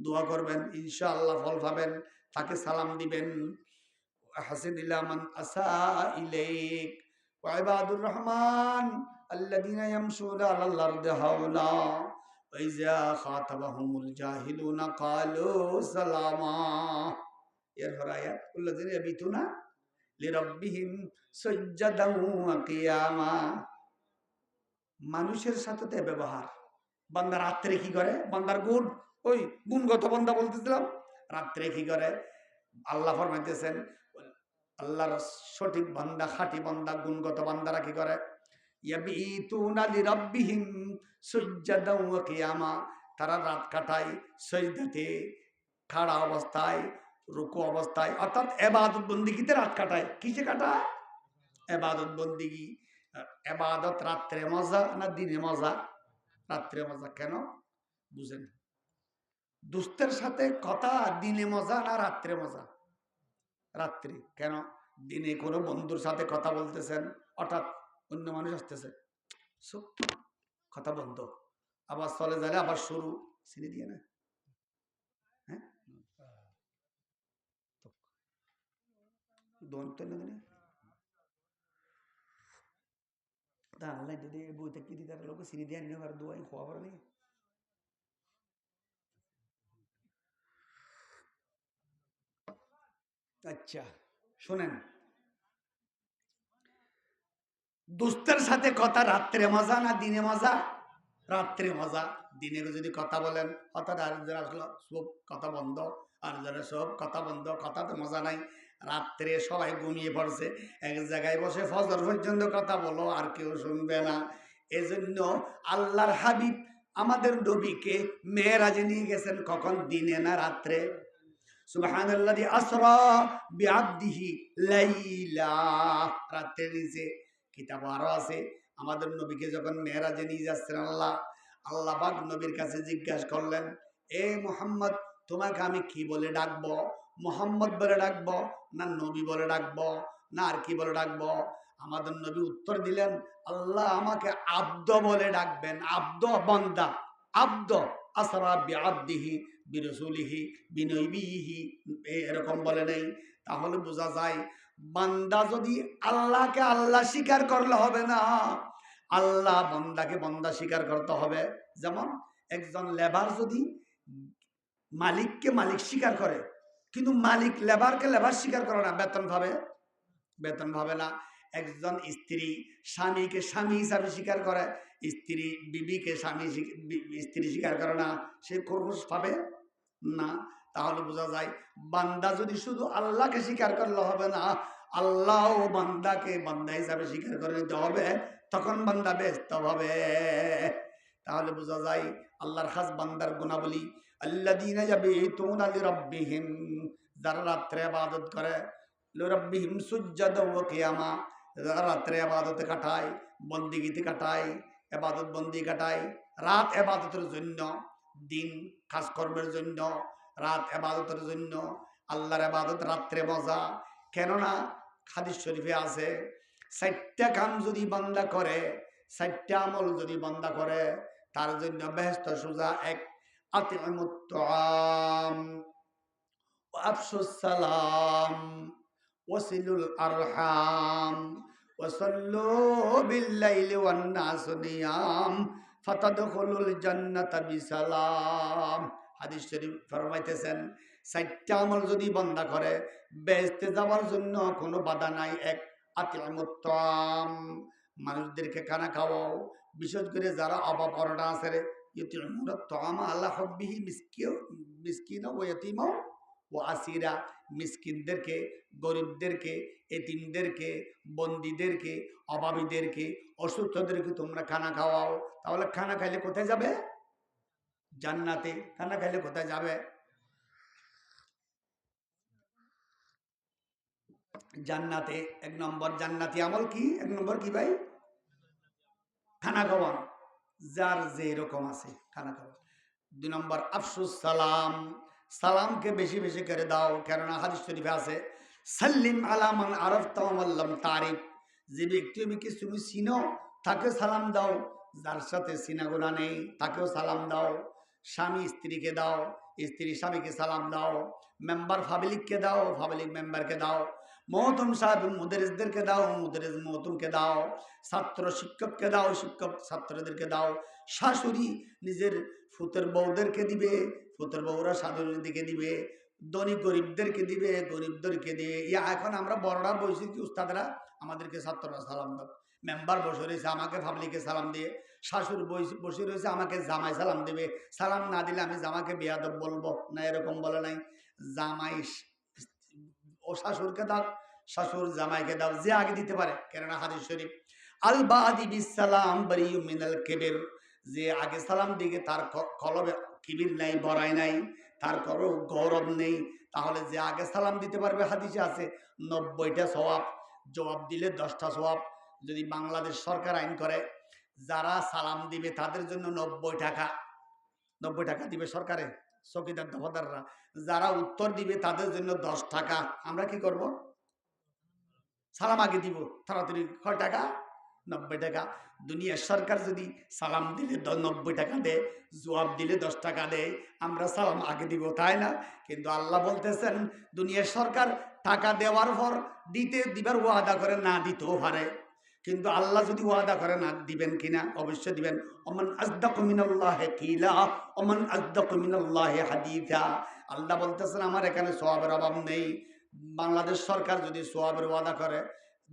দোয়া করবেন, ইনশাআল্লাহ ফল পাবেন। তাকে সালাম দিবেন। হাসিন ইলা মান আসা ইলাইক ওয়া ইবাদুর রহমান আল্লাযীনা ইয়ামশুনা আলাল আরদি হাওনা ওয়া ইযা খাতাবাহুমুল জাহিলুনা ক্বালু সালামা। এরপর আয়াত, আল্লাযীনা ইয়াবিতুনা লিরাব্বিহিম সুজদান ওয়া কিয়ামা। মানুষের সাথে তো ব্যবহার, বান্দা রাত্রে কি করে? বান্দার গুণ, ওই গুণগত বান্দা বলতেছিলাম, রাত্রে কি করে? আল্লাহ ফরমাইতেছেন, আল্লাহর সঠিক বান্দা, খাঁটি বান্দা, গুণগত বান্দারা কি করে? ইয়াবিতুনা লিরাব্বিহিম সুজদান ওয়া কিয়ামা। তারা রাত কাটায় সিজদাতে, খাড়া অবস্থায়, রুকু অবস্থায়, অর্থাৎ ইবাদত বন্দেগীতে রাত কাটায়। কিসে কাটায়? ইবাদত বন্দেগী। ইবাদত রাত্রে মজা না দিনে মজা? রাত্রে মজা। কেন বুঝেন? দুস্থের সাথে কথা দিনে মজা না রাত্রে মজা? রাত্রি। কেন? দিনে কোনো বন্ধুর সাথে কথা বলতেছেন, হঠাৎ অন্য মানুষ আসতেছে, কথা বন্ধ, আবার চলে যাবে, আবার শুরু, চিনি দিয়ে না। হ্যাঁ, বইতে কি দিতে লোক চিনি দিয়ে নিয়ে দোয়াই খোয়া নেই। আচ্ছা শোনেন, দোস্তের সাথে কথা রাত্রে মজা না দিনে মজা? রাত্রে মজা। দিনে যদি কথা বলেন হঠাৎ আরেকজন আসলো, সব কথা বন্ধ, আরেকজনের সব কথা বন্ধ, কথাতে মজা নাই। রাত্রে সবাই ঘুমিয়ে পড়ছে, এক জায়গায় বসে ফজর পর্যন্ত কথা বলো, আর কেউ শুনবে না। এজন্য আল্লাহর হাবিব আমাদের নবীকে মেরাজে নিয়ে গেছেন কখন? দিনে না রাত্রে? সুবহানাল্লাযী আসরা বিআবদিহি লাইলা, রাতের নিচে। কিতাব আরো আছে, আমাদের নবীকে যখন মেরাজে নিয়ে যাচ্ছেন আল্লাহ, আল্লাহ পাক নবীর কাছে জিজ্ঞাসা করলেন, এ মুহাম্মদ, তোমাকে আমি কি বলে ডাকবো? মুহাম্মদ বলে ডাকবো, না নবী বলে ডাকবো, না আর কি বলে ডাকবো? আমাদের নবী উত্তর দিলেন, আল্লাহ আমাকে আব্দ বলে ডাকবেন। আব্দ, বান্দা। আব্দ আসরা বিআবদিহি বিরসুলিহি বিনবীহি, এরকম বলে নেই। তাহলে বোঝা যায় বান্দা যদি আল্লাহকে আল্লাহ স্বীকার করলে হবে না, আল্লাহ বান্দাকে বান্দা স্বীকার করতে হবে। যেমন একজন লেবার যদি মালিককে মালিক স্বীকার করে, কিন্তু মালিক লেবারকে লেবার স্বীকার করে না, বেতন পাবে? বেতন পাবে না। একজন স্ত্রী স্বামীকে স্বামী হিসাবে স্বীকার করে, স্ত্রী বিবিকে স্ত্রী স্বীকার করে না, সে খরগোশ পাবে না। তাহলে বোঝা যায় বান্দা যদি শুধু আল্লাহকে স্বীকার করলে হবে না, আল্লাহ ও বান্দাকে বান্দা হিসাবে স্বীকার করে নিতে হবে, তখন বান্দা ব্যস্ত হবে। তাহলে বোঝা যায় আল্লাহর খাস বান্দার গুণাবলী, আল্লাযীনা ইয়াবিতুনা লিরাব্বিহিম, যারা রাত্রে ইবাদত করে, লিরাব্বিহিম সুজদান ওয়া কিয়ামা, যারা রাত্রে ইবাদতে কাটায়, বন্দেগীতে কাটায়, ইবাদত বন্দি কাটায়। রাত ইবাদতের জন্য, দিন কাজকর্মের জন্য, রাত ইবাদতের জন্য। আল্লাহর ইবাদত রাত্রে মজা। কেননা হাদিস শরীফে আছে, 4টা কাম যদি বান্দা করে, 4টা আমল যদি বান্দা করে, তার জন্য বেহেশত সোজা। এক, আতিমুত তাআম ওয়া আফশুস সালাম ওয়াসিলুল আরহাম ওয়াসাল্লু বিল-লাইলি ওয়ান-নাসু নিয়াম ফাতাদখুলুল জান্নাতা বিসালাম। হাদিস শরীফ ফরমাইতেছেন, 4টা আমল যদি বান্দা করে, বেহেশতে যাওয়ার জন্য কোনো বাধা নাই। এক, আতিমুত তাআম, মানুষদেরকে খানা খাওয়াও। বিশেষ করে যারা অভাব অরটা আছে রে, ইউতিমুত তাআম আলা হুব্বিহি মিসকিনা ওয়া ইয়াতীমা ও আসিরা, মিসকিনদেরকে, গরিবদেরকে, এতিমদেরকে, বন্দীদেরকে, অভাবীদেরকে, অসুস্থদেরকে তোমরা খানা খাওয়াও। তাহলে খানা খাইলে কোথায় যাবে? জান্নাতে। খানা খাইলে কোথায় যাবে? জান্নাতে। 1 নম্বর জান্নাতি আমল কি? 1 নম্বর কি ভাই? খানা খাওয়ান, যার যে রকম আছে খানা খাওয়া। 2 নম্বর আফসুস সালাম, সালামকে বেশি বেশি করে দাও। কেননা হাদিস শরীফে আছে, সাল্লিম আলা মান আরাফতা ওয়া মান লাম তারিফ, যে ব্যক্তিকে তুমি চিনো তাকে সালাম দাও, যার সাথে চিনাগোনা নেই তাকেও সালাম দাও। স্বামী স্ত্রীকে দাও, স্ত্রী স্বামীকে সালাম দাও। মেম্বার পাবলিককে দাও, পাবলিক মেম্বারকে দাও। মহতম সাহেব মুদারিসদেরকে দাও, মুদারিস মহতমকে দাও। ছাত্র শিক্ষককে দাও, শিক্ষক ছাত্রদেরকে দাও। শাশুড়ি নিজের ফুতের বউদেরকে দিবে, ফুতের বউরা শাশুড়িদেরকে দিবে। ধনী গরিবদেরকে দিবে, গরিবদেরকে দিবে। এখন আমরা বড়রা বসে কি উস্তাদরা আমাদেরকে ছাত্ররা সালাম দাও, মেম্বার বসে রয়েছে আমাকে পাবলিকে সালাম দিয়ে, শাশুড় বসে রয়েছে আমাকে জামাই সালাম দেবে। সালাম না দিলে আমি জামাকে বেয়াদব বলবো না, এরকম বলে নাই। জামাই ও শাশুড়কে দাও, শাশুড় জামাইকে দাও, যে আগে দিতে পারে। কেননা হাদিস শরীফ, আল বাদি বিসালাম বারিয়ুম মিনাল কিবির, যে আগে সালাম দিকে তার কলবে কিবির নাই, বড়াই নাই, তার করো গৌরব নেই। তাহলে যে আগে সালাম দিতে পারবে, হাদিসে আছে 90টা সওয়াব, জবাব দিলে 10টা সওয়াব। যদি বাংলাদেশ সরকার আইন করে যারা সালাম দিবে তাদের জন্য 90 টাকা, 90 টাকা দিবে সরকারে, চকিদার দফাদাররা। যারা উত্তর দিবে তাদের জন্য 10 টাকা। আমরা কি করব? সালাম আগে দিব তাড়াতাড়ি। কয় টাকা? 90 টাকা। দুনিয়ার সরকার যদি সালাম দিলে 90 টাকা দেয়, জবাব দিলে 10 টাকা দেয়, আমরা সালাম আগে দিব, তাই না? কিন্তু আল্লাহ বলতেছেন দুনিয়ার সরকার টাকা দেওয়ার পর দিবার ওয়াদা করে, না দিতেও পারে। কিন্তু আল্লাহ যদি ওয়াদা করে না দিবেন কিনা, অবশ্যই দিবেন। ওমান আজদাকু মিনাল্লাহি কিলা ওমান আজদাকু মিনাল্লাহি হাদিসা। আল্লাহ বলতেছেন আমার এখানে সওয়াবের অভাব নেই। বাংলাদেশ সরকার যদি সোয়াবের ওয়াদা করে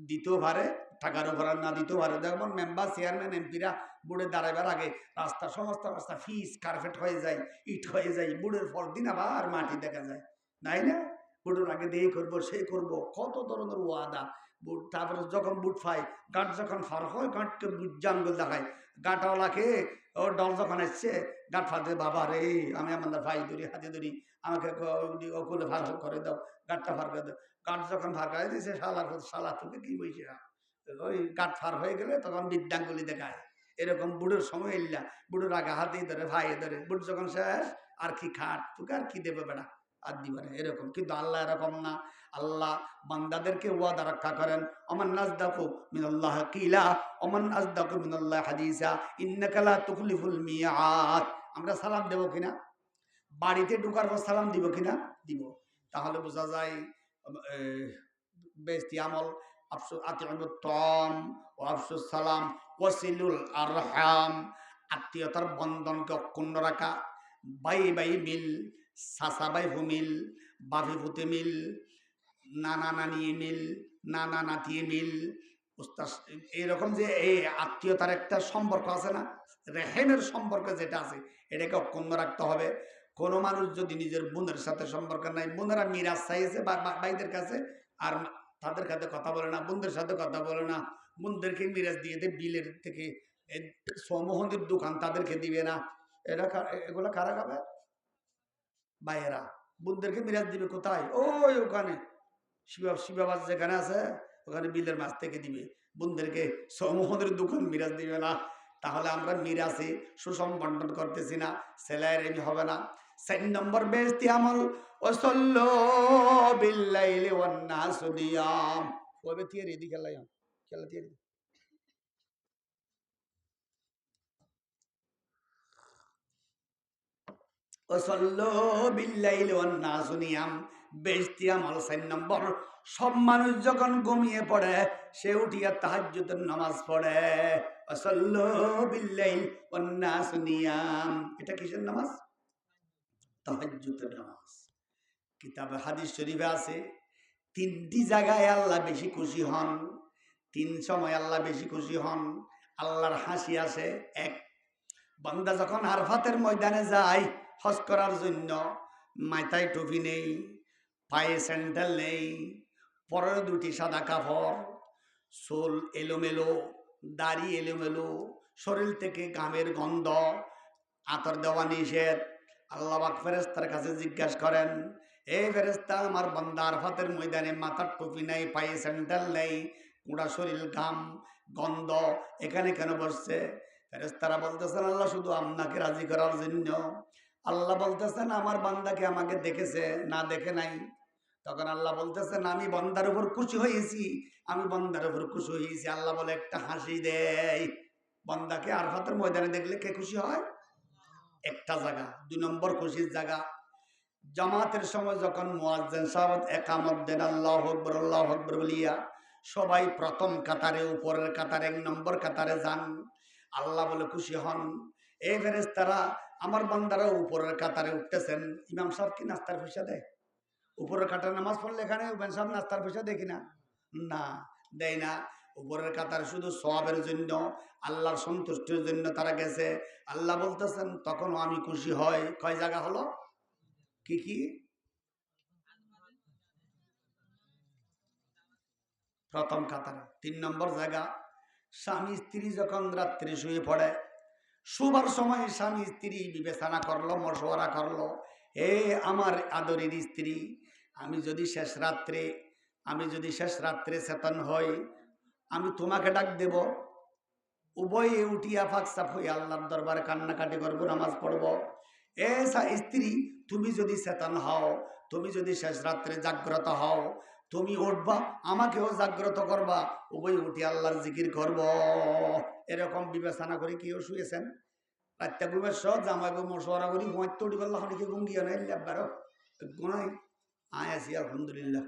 দিতেও পারে, টাকার উপর না দিতেও পারে। যেমন মেম্বার চেয়ারম্যান এমপিরা বুড়ে দাঁড়াবার আগে রাস্তা সমস্ত রাস্তা ফিস কার্পেট হয়ে যায়, ইট হয়ে যায়, বুড়ের পর দিন আবার মাটি দেখা যায়, তাই না? বুটের আগে দিয়ে করবো, সেই করবো, কত ধরনের ওয়াদা। বুট তারপরে যখন বুট পাই, গাঁট যখন ফার হয়, গাঁটকে বুট জাঙ্গল দেখায়, গাঁটওয়ালাকে ও ডল যখন এসছে গাঁট ফাঁদে, বাবা রে আমি আমাদের ভাই ধরি হাতে ধরি, আমাকে ওকুলে ফার করে দাও, গাঁটটা ফার করে দাও। গাঁট যখন ফার করে দিয়েছে, শালা তোকে কি বলছে, ওই গাঁট ফার হয়ে গেলে তখন বিদ্যাঙ্গুলি দেখায়। এরকম বুড়োর সময় এল্লা, বুড়োর আগে হাতেই ধরে, ভাই ধরে, বুট যখন শেষ আর কি খাট, তোকে আর কি দেবে বেড়া, আর দিবে না, এরকম। কিন্তু আল্লাহ এরকম না। আল্লাহ বান্দাদেরকে ওয়াদা রক্ষা করেন। ওমান নাজদাকু মিনাল্লাহ কিলা ওমান আজদাকু মিনাল্লাহ হাদিসা ইন্নাকা লা তুখলিফুল মিয়াদ। আমরা সালাম দেব কিনা? বাড়িতে ঢোকার পর সালাম দিব কিনা? দিব। তাহলে বোঝা যায় বেশি আমল আফসুস আতিউত তাম ওয়া আফসুস সালাম ওয়াসিলুল আরহাম, আত্মীয়তার বন্ধনকে অক্ষুণ্ণ রাখা, বাই বাই মিল, সাসা বাই মিল, বাফি ফুতে মিল, নানা নানিয়ে মিল, নানা নাতিয়ে মিল, উস্তাদ, এইরকম যে এই আত্মীয়তার একটা সম্পর্ক আছে না, রেহেমের সম্পর্ক যেটা আছে, এটাকে অক্ষুণ্ণ রাখতে হবে। কোনো মানুষ যদি নিজের বোনের সাথে সম্পর্ক নাই, বোনেরা মিরাজ চাইছে ভাইদের কাছে, আর তাদের কাছে কথা বলে না, বোনদের সাথে কথা বলে না, বোনদেরকে মিরাজ দিয়ে দেয়, বিলের থেকে সমোহনের দোকান তাদেরকে দিবে না, এগুলা কারা খাবে? ভাইয়েরা। বোনদেরকে মিরাজ দিবে কোথায়? ওই ওখানে শিবাবাস যেখানে আছে ওখানে বিলের মাছ থেকে দিবে, বোনদেরকে সমোহনের দোকান মিরাজ দিবে না। তাহলে আমরা মিরাজে সুষম বন্টন করতেছি না, সেলাইয়ের এমনি হবে না। 4 নম্বর বেশতি আমল ওয়াসাল্লু বিল্লাইলি ওয়ান নাসু নিয়াম। ওবে তিয়ে রেডি খেলাই খেলা তিয়ে ওয়াসাল্লু বিল্লাইলি ওয়ান নাসু নিয়াম। বেশতি আমল 4 নম্বর, সব মানুষ যখন ঘুমিয়ে পড়ে সে উঠিয়া তাহাজ্জুদের নামাজ পড়ে। ওয়াসাল্লু বিল্লাইল ওয়ান নাসু নিয়াম। এটা কিসের নামাজ? তাহাজ্জুদের নামাজ। কিতাবে হাদিস শরীফে আছে 3টি জায়গায় আল্লাহ বেশি খুশি হন, 3 সময় আল্লাহ বেশি খুশি হন, আল্লাহর হাসি আসে। 1, বান্দা যখন আরফাতের ময়দানে যায় হজ করার জন্য, মাথায় টুপি নেই, পায়ে স্যান্ডেল নেই, পরের 2টি সাদা কাপড়, চুল এলোমেলো, দাড়ি এলোমেলো, শরীর থেকে ঘামের গন্ধ, আতর দেওয়া নিষেধ। আল্লাহ পাক ফেরেশতার কাছে জিজ্ঞাসা করেন, এই ফেরেশতা, আমার বান্দা আরফাতের ময়দানে মাথার টুপি নেই, পায়ে স্যান্ডেল নেই, পুরা শরীর ঘাম গন্ধ, এখানে কেন বসছে? ফেরেশতারা বলতেছেন, আল্লাহ শুধু আপনাকে রাজি করার জন্য। আল্লাহ বলতেছেন, আমার বান্দাকে আমাকে দেখেছে না দেখে নাই? তখন আল্লাহ বলতেছেন, আমি বান্দার উপর খুশি হয়েছি, আমি বান্দার উপর খুশি হয়েছি। আল্লাহ বলে একটা হাসি দেয়। বান্দাকে আরফাতের ময়দানে দেখলে কে খুশি হয়? একটা জায়গা। 2 নম্বর খুশির জায়গা, জামাতের সময় যখন মুয়াজ্জিন সাহেব একামত দেন, আল্লাহু আকবার বলিয়া সবাই প্রথম কাতারে, উপরের কাতারে, 1 নম্বর কাতারে যান। আল্লাহ বলে খুশি হন, এই ফেরেশতারা আমার বান্দারা উপরের কাতারে উঠতেছেন। ইমাম সাহেব কি নাস্তার পয়সা দেয়? উপরের কাতারে নামাজ পড়লে এখানে ইমাম সাহেব নাস্তার পয়সা দেখি না, না দেয় না। উপরের কাতারে শুধু সওয়াবের জন্য, আল্লাহর সন্তুষ্টির জন্য তারা গেছে। আল্লাহ বলতেছেন, তখনও আমি খুশি হই। কয় জায়গা হলো? কি কি? প্রথম কাতারে। 3 নম্বর জায়গা, স্বামী স্ত্রী যখন রাত্রে শুয়ে পড়ে, শুবার সময় স্বামী স্ত্রী বিবেচনা করলো, মশওয়ারা করলো, হে আমার আদরের স্ত্রী, আমি যদি শেষ রাত্রে চেতন হই, আমি তোমাকে ডাক দেব। উভয়ে উঠিয়া ফাঁকসাফ হয়ে আল্লাহর দরবারে কান্নাকাটি করবো, নামাজ পড়বো। এ স্ত্রী, তুমি যদি চেতন হও, তুমি যদি শেষ রাত্রে জাগ্রত হও, তুমি উঠবা, আমাকেও জাগ্রত করবা, উভয় উঠি আল্লাহর জিকির করব। এরকম বিবেচনা করে কেউ শুয়েছেন? রাত্তা ঘুমের সহ জামাইব মশওয়ারা করি ঘুমাইতে উঠি পারলাম, অনেকে গুঙ্গিয়া নাই বারো গুণাই আয় আছি আলহামদুলিল্লাহ,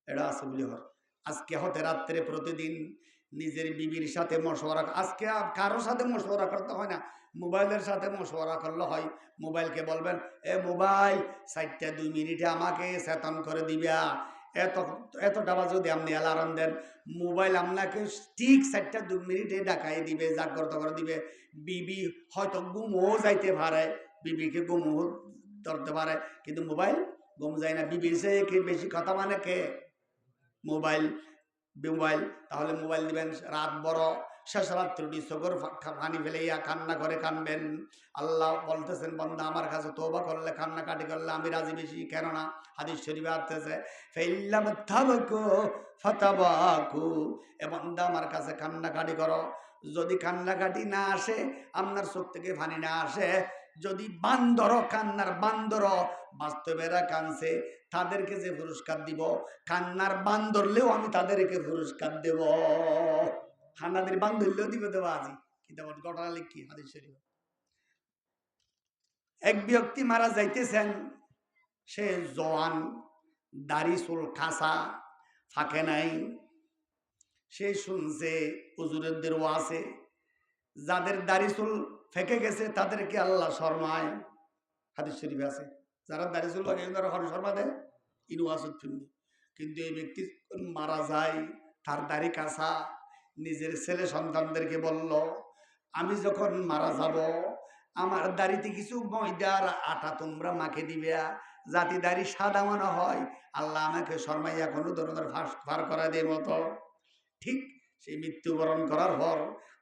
এটা আছে বলি হর। আজকে হতে রাত্রে প্রতিদিন নিজের বিবির সাথে মশওয়ারা, আজকে কারোর সাথে মশওয়ারা করতে হয় না, মোবাইলের সাথে মশওয়ারা করলে হয়। মোবাইলকে বলবেন, এ মোবাইল 4টা 2 মিনিটে আমাকে চেতন করে দিবা, এত এতটা বাজে যদি আপনি অ্যালার্ম দেন, মোবাইল আপনাকে ঠিক 4-2 মিনিটে ডাকাই দিবে, জাগ্রত করে দিবে। বিবি হয়তো ঘুমও যাইতে পারে, বিবিকে ঘুমও ধরতে পারে, কিন্তু মোবাইল ঘুম যায় না। বিবির সে কে বেশি কথা মানে কে? মোবাইল। মোবাইল। তাহলে মোবাইল দিবেন রাত বড়, শেষ রাত্রি চোখের পানি ফেলাইয়া কান্না করে কানবেন। আল্লাহ বলতেছেন, বান্দা আমার কাছে তওবা করলে, কান্নাকাটি করলে আমি রাজি বেশি। কেননা হাদিস শরীফে আসতেছে, ফাইল্লাম তাবাকু ফাতাবাকু, এ বান্দা আমার কাছে কান্নাকাটি করো। যদি কান্নাকাটি না আসে, আপনার চোখ থেকে পানি না আসে, যদি বান্দর কান্নার বান্দর বাস্তবেরা কানছে, তাদেরকে যে পুরস্কার দিব, কান্নার বান ধরলেও আমি তাদেরকে পুরস্কার দেব। হান্নাদের বান ধরলেও দিব দেবো আজি। কিন্তু ঘটনা লিখি হাদিস শরীফ। এক ব্যক্তি মারা যাইতেছেন, সে জওয়ান, দাড়ি চুল কাঁচা, ফাঁকে নাই। সে শুনছে হুজুরদের ওয়াজে যাদের দাড়ি চুল ফেঁকে গেছে তাদেরকে আল্লাহ শর্মায়। হাদিস শরীফে আছে, যারা দাড়ি চুল ফাঁকে তারা শর্মা দেয়, ইনু ওয়াজত শুনবে। কিন্তু এই ব্যক্তি মারা যায়, তার দাড়ি কাঁচা, নিজের ছেলে সন্তানদেরকে বলল, আমি যখন মারা যাব আমার দাড়িতে কিছু ময়দার আটা তোমরা মাকে দিবে, জাতি দাড়ি সাদা মনে হয়, আল্লাহ আমাকে শর্মাইয়া কোনো ধরনের ফার করা দেয় মতো। ঠিক সেই মৃত্যুবরণ করার পর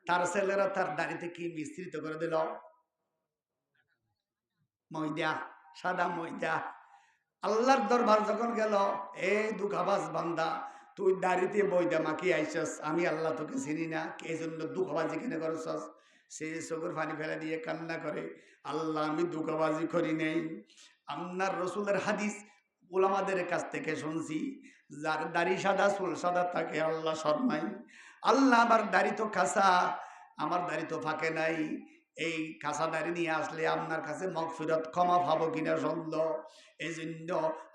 তার ছেলেরা তার দাড়িতে কি মিশ্রিত করে দিল? ময়দা, সাদা ময়দা। আল্লাহর দরবার যখন গেল, এই দুঃখাবাজ বান্দা, তুই দাড়িতে ময়দা মাখিয়ে আইসস, আমি আল্লাহ তোকে চিনি না, এই জন্য দুঃখবাজি কেনে করছস? সে চোখের পানি ফেলে দিয়ে কান্না করে, আল্লাহ আমি দুঃখবাজি করি নেই। আপনার রসুলের হাদিস ওলামাদের কাছ থেকে শুনছি, যার দাড়ি সাদা চুল সাদা তাকে আল্লাহ শর্মাই। আল্লাহ আমার দাড়ি তো কাঁচা, আমার দাড়ি তো ফাঁকে নাই, এই কাঁচা দাড়ি নিয়ে আসলে আপনার কাছে মাগফিরাত ক্ষমা পাবো কিনা সন্দেহ। এই জন্য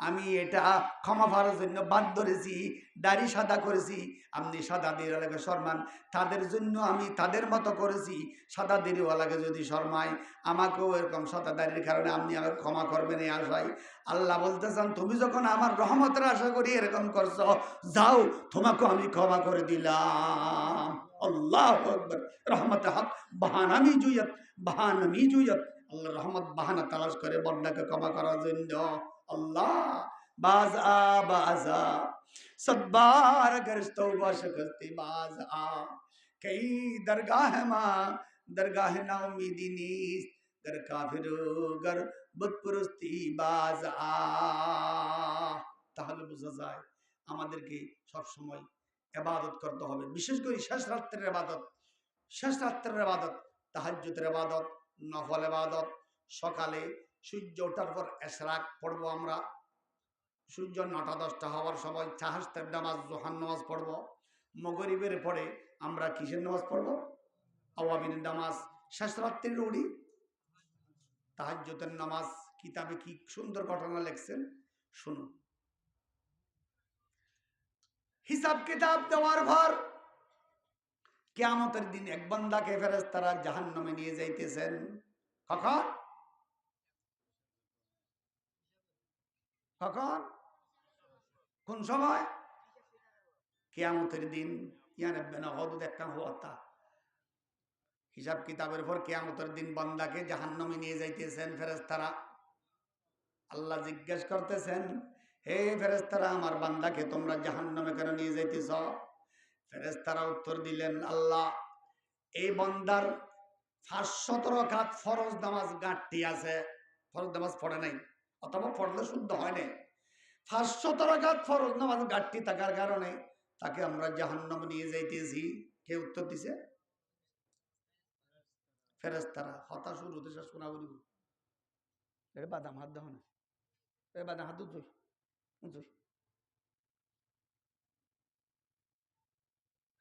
আমি এটা ক্ষমা পাওয়ার জন্য বাদ ধরেছি, দাড়ি সাদা করেছি। আপনি সাদা দিওয়ালাকে শর্মান, তাদের জন্য আমি তাদের মতো করেছি। সাদা দিওয়ালাকে যদি শর্মাই, আমাকেও এরকম সাদা দাড়ির কারণে আপনি আমাকে ক্ষমা করবেন এই আশায়। আল্লাহ বলতেছেন, তুমি যখন আমার রহমতের আশা করি এরকম করছো, যাও তোমাকেও আমি ক্ষমা করে দিলাম। আল্লাহু আকবার। রহমতে হক বাহানামি জুয়াত, বাহানামি জুয়াত। আল্লাহ রহমত বাহানা তালাশ করে বন্দাকে ক্ষমা করার জন্য। আল্লাহ बाज आ बाज आ सब बार अगर तौबा शकस्ती बाज आ कई दरगाह माँ दरगाह ना उम्मीदी नीस गर काफिर गर बुतपुरस्ती बाज आ। তাহলে বোঝা যায় আমাদেরকে সব সময় ইবাদত করতে হবে, বিশেষ করে শেষ রাত্রের ইবাদত। শেষ রাত্রের ইবাদত, তাহাজ্জুদের ইবাদত, নফল ইবাদত। সকালে সূর্য ওঠার পর ইশরাক পড়বো আমরা, সূর্য 9টা-10টা হওয়ার সময় তাহাজ্জুদের নামাজ, জোহর নামাজ পড়ব। মাগরিবের পরে আমরা কিসের নামাজ পড়ব? আওয়াবিনের নামাজ। শেষ রাত্রির উড়ি তাহাজ্জুদের নামাজ। কিতাবে কি সুন্দর ঘটনা লিখছেন শুনুন। হিসাব কিতাব দেওয়ার পর কিয়ামতের দিন এক বান্দাকে ফেরেশতারা জাহান্নামে নিয়ে যাইতেছেন। কখন? কখন? কোন সময়? কিয়ামতের দিন। ইয়ানাব্বানা গদুদ একটা হওয়াতা। হিসাব কিতাবের পর কিয়ামতের দিন বান্দাকে জাহান্নামে নিয়ে যাইতেছেন ফেরেশতারা। আল্লাহ জিজ্ঞেস করতেছেন, হে ফেরেশতারা, আমার বান্দাকে তোমরা জাহান্নামে কেন নিয়ে যাইতেছ? ফেরেশতারা উত্তর দিলেন, আল্লাহ এই বান্দার 517 রাকাত ফরজ নামাজ ঘাটতি আছে, ফরজ নামাজ পড়ে নাই, অথবা পড়লে শুদ্ধ হয় নাই। 517 রাকাত ফরজ নামাজ ঘাটতি থাকার কারণে তাকে আমরা জাহান্নামে নিয়ে যাইতেছি। কে উত্তর দিছে? ফেরেশতারা। হতাশ হতে শেষ শোনা বলি এর বাদাম হাত দাও না, এর বাদাম হাত উঁচুই উঁচুই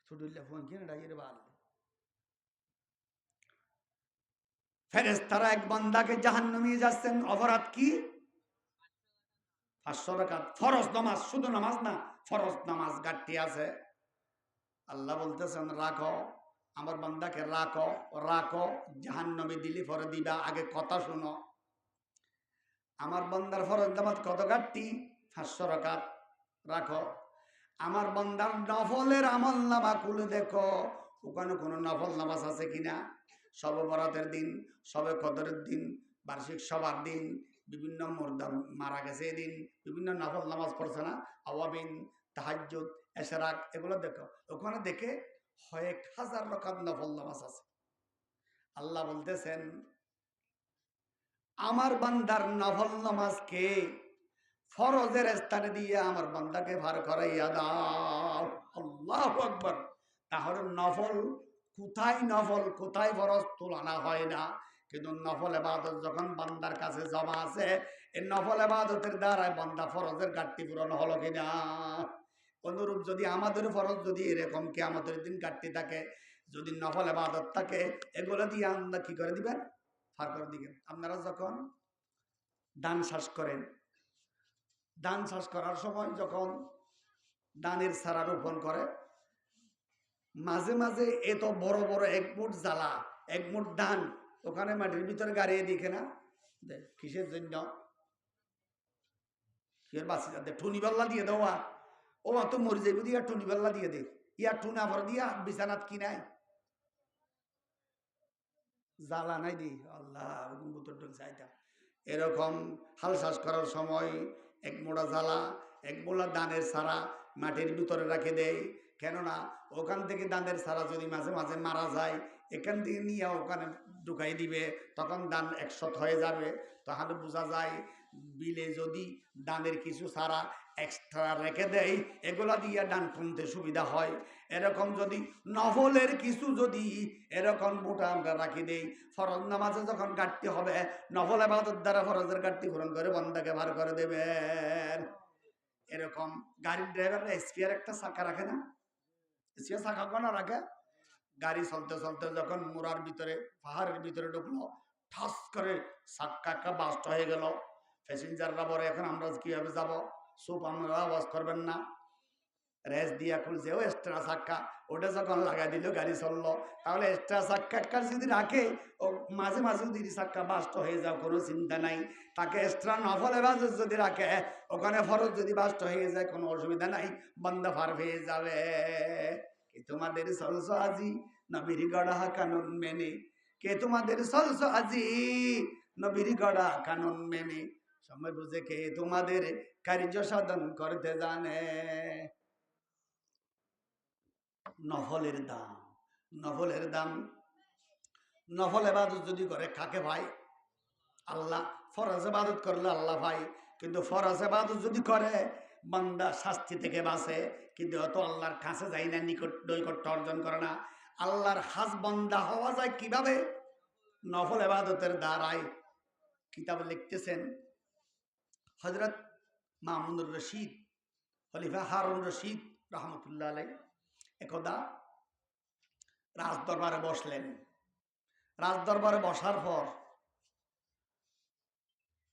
ছুটুল্লা ফোন কিনে ডাকিয়ে বাদ। ফেরেশতারা এক বান্দাকে জাহান্নামে নিয়ে যাচ্ছেন, অপরাধ কি? 500 রাকাত ফরজ নামাজ, শুধু নামাজ না, ফরজ নামাজ ঘাটতি আছে। আল্লাহ বলতেছেন, রাখো আমার বান্দাকে, রাখো রাখো, জাহান্নামে দিলি পরে দিবা, আগে কথা শুনো। আমার বান্দার ফরজ নামাজ কত ঘাটতি? 500 রাকাত। রাখো। আমার বান্দার নফলের আমল নামা খুলে দেখো, ওখানে কোনো নফল নামাজ আছে কিনা। শবে বরাতের দিন, শবে কদরের দিন, বার্ষিক সবার দিন, বিভিন্ন মুর্দা মারা গেছে এদিন বিভিন্ন নফল নামাজ পড়ছে না, আওয়াবিন, তাহাজ্জুদ, এশরাক, এগুলো দেখো। ওখানে দেখে 1000 রাকাত নফল নামাজ আছে। আল্লাহ বলতেছেন আমার বান্দার নফল নামাজকে ফরজের স্থানে দিয়ে আমার বান্দাকে ভার করাইয়া দাও। আল্লাহু আকবার। তাহলে নফল কোথায় ফরজ তুলনা হয় না, কিন্তু নফল ইবাদত যখন বান্দার কাছে জমা আছে, এই নফল ইবাদতের দ্বারা বান্দা ফরজের ঘাটতি পূরণ হলো কিনা। অনুরূপ যদি আমাদের ফরজ যদি এরকম কিয়ামতের দিন ঘাটতি থাকে, যদি নফল ইবাদত থাকে, এগুলো দিয়ে আমরা কি করে দিবেন, ফার করে দিবেন। আপনারা যখন দান শ্বাস করেন, ধান চাষ করার সময় যখন ধানের চারা রোপণ করে, মাঝে মাঝে এত বড় বড় 1 মুঠ জ্বালা, 1 মুঠ ধান ওখানে মাটির ভিতরে গাড়িয়ে দিকে না, কিসের জন্য? ঠুনি পাল্লা দিয়ে দেওয়া, ও অত মরি যাইব দিয়া টুনি পাল্লা দিয়ে দে, ইয়া টুনা ভর দিয়া বিছানাত কি নাই জ্বালা নাই দি আল্লাহ চাইতা। এরকম হাল চাষ করার সময় 1 মোড়া জ্বালা, 1 মোড়া ধানের সারা মাটির ভিতরে রাখে দেয়। কেননা ওখান থেকে ধানের সারা যদি মাঝে মাঝে মারা যায়, এখান থেকে নিয়ে ওখানে ঢুকাই দিবে, তখন ধান 100 হয়ে যাবে। তাহলে বোঝা যায় বিলে যদি ধানের কিছু সারা এক্সট্রা রেখে দেয়, এগুলা দিয়ে ধান তুলতে সুবিধা হয়। এরকম যদি নফলের কিছু যদি এরকম মোটা আমরা রাখি দেই, ফরজ নামাজে যখন ঘাটতি হবে, নফল ইবাদত দ্বারা ফরজের ঘাটতি পূরণ করে বান্দাকে ভার করে দেবেন। এরকম গাড়ির ড্রাইভাররা স্পেয়ার একটা চাকা রাখে না, স্পেয়ার চাকা কোন রাখে, গাড়ি চলতে চলতে যখন মোড়ার ভিতরে পাহাড়ের ভিতরে ঢুকলো, ঠাস করে চাক্কা বাস্ট হয়ে গেল। প্যাসেঞ্জাররা বলে এখন আমরা কিভাবে যাব, সুপ আমরা আওয়াজ করবেন না, রেস দিয়া খুলছে ও এক্সট্রা চাক্কা, ওটা যখন লাগাই দিল গাড়ি চললো। তাহলে এক্সট্রা চাক্কা যদি রাখে, ও মাঝে মাঝে যদি চাক্কা বাস্ট হয়ে যাও কোনো চিন্তা নাই। তাকে এক্সট্রা নফল ইবাদত যদি রাখে, ওখানে ফরজ যদি বাস্ট হয়ে যায় কোনো অসুবিধা নাই, বান্দা পার হয়ে যাবে। কে তোমাদের চলছো আজি নবীর গড়া কানুন মেনে, কে তোমাদের চলছো আজি নবীর গড়া কানুন মেনে, সময় বুঝে কে তোমাদের কার্য সাধন করতে জানে। নফলের দাম, নফলের দাম। নফল ইবাদত যদি করে কাকে ভাই? আল্লাহ। ফরজ ইবাদত করলে আল্লাহ ভাই, কিন্তু ফরজ ইবাদত যদি করে বান্দা শাস্তি থেকে বাঁচে, কিন্তু অত আল্লাহর কাছে যায় না, নৈকট্য অর্জন করে না। আল্লাহর খাস বান্দা হওয়া যায় কিভাবে? নফল ইবাদতের দ্বারাই। কিতাবে লিখতেছেন হযরত মামুনুর রশিদ, খলিফা হারুন রশিদ রহমতুল্লাহ আলাইহি একদা রাজদরবারে বসলেন। রাজদরবারে বসার পর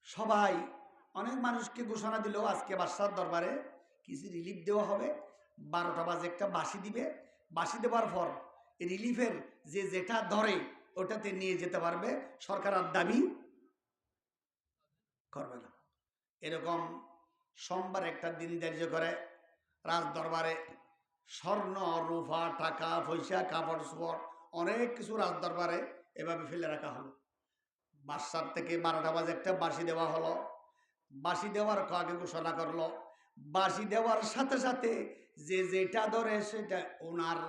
সবাই, অনেক মানুষকে ঘোষণা দিল আজকে বাদশার দরবারে কিছু রিলিফ দেওয়া হবে। 12টা বাজে একটা বাঁশি দিবে, বাঁশি দেওয়ার পর রিলিফের যে যেটা ধরে ওটাতে নিয়ে যেতে পারবে, সরকার আর দাবি করবে না। এরকম সোমবার একটা দিন ধার্য করে রাজদরবারে স্বর্ণ রূপা টাকা পয়সা কাপড় চোপড় অনেক কিছু রাজদরবারে এভাবে ফেলে রাখা হলো। বাদশার থেকে 12টা বাজে একটা বাঁশি দেওয়া হলো। বাঁশি দেওয়ার আগে ঘোষণা করলো, বাঁশি দেওয়ার সাথে সাথে যে যেটা ধরে সেটা ওনার,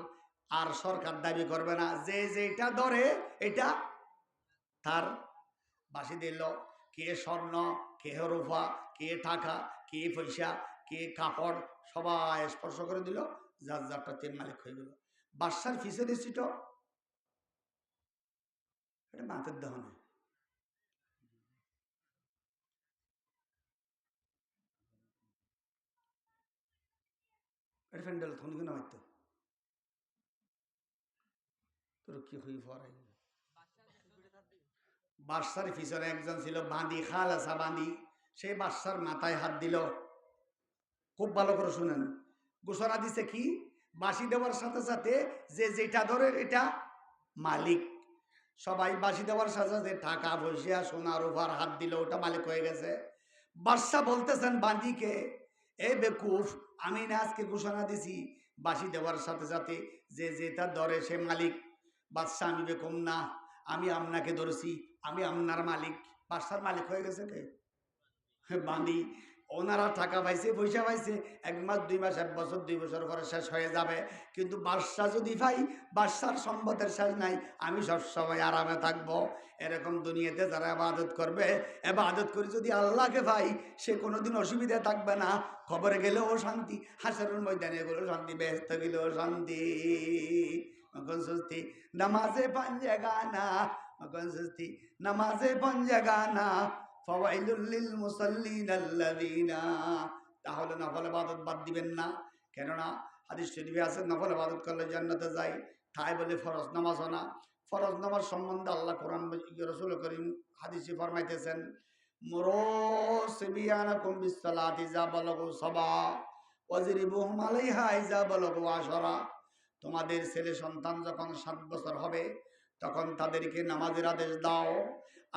আর সরকার দাবি করবে না, যে যেটা ধরে এটা তার। বাঁশি দিল, কে স্বর্ণ, কে রূপা, কে টাকা, কে পয়সা, কে কাপড়, সবাই স্পর্শ করে দিল, যার যারটা তেল মালিক হয়ে গেল। বাদশার ফিসের সিট এটা মাথের দহনে। এটা ফ্যান্ডেল থন কিনা হইতো তোর কি হই ফরাই। বাদশার পিছনে একজন ছিল বাঁধি, খালাসা বাঁধি, সেই বাদশার মাথায় হাত দিল। খুব ভালো করে শুনেন, ঘোষণা দিছে কি, বাঁশি দেওয়ার সাথে সাথে যে যেটা ধরে এটা মালিক। সবাই বাঁশি দেওয়ার সাথে সাথে টাকা পয়সা সোনা রূপার হাত দিল, ওটা মালিক হয়ে গেছে। বাদশা বলতেছেন বাঁধিকে, এ বেকুফ, আমি না আজকে ঘোষণা দিছি বাঁশি দেওয়ার সাথে সাথে যে যেটা ধরে সে মালিক। বাদশা আমি বেকম না, আমি আপনাকে ধরেছি, আমি আপনার মালিক। বাদশার মালিক হয়ে গেছে কে? বাঁধি। ওনারা টাকা পাইছে, পয়সা পাইছে, 1 মাস 2 মাস 1 বছর 2 বছর পরে শেষ হয়ে যাবে। কিন্তু বাদশা যদি ভাই, বাদশার সম্পদের শেষ নাই, আমি সবসময় আরামে থাকবো। এরকম দুনিয়াতে যারা ইবাদত করবে, ইবাদত করে যদি আল্লাহকে ভাই, সে কোনোদিন অসুবিধা থাকবে না। খবরে গেলেও শান্তি, হাসরের ময়দানে গেলেও শান্তি, বেহেশতে গেলেও শান্তি। মখন সুস্তি নামাজে পাঞ্জে গানা, মখন সুস্তি নামাজে পাঞ্জে গানা, ফাওয়াইলুল লিল মুসাল্লিন আল্লাযিনা। তাহলে নফল ইবাদত বাদ দিবেন না। কেননা হাদিস শরীফে আছে নফল ইবাদত করলে জান্নাতে যায়। তাই বলে ফরজ নামাজও না। ফরজ নামাজ সম্বন্ধে আল্লাহ কোরআন রাসূল করিম হাদিসে ফরমাইতেছেন, মুরু সিবিয়ানাকুম বিসসালাতি ইযা বালাগু সাবা ওয়াজরিবুহুম আলাইহা ইযা বালাগু আশরা। তোমাদের ছেলে সন্তান যখন 7 বছর হবে তখন তাদেরকে নামাজের আদেশ দাও,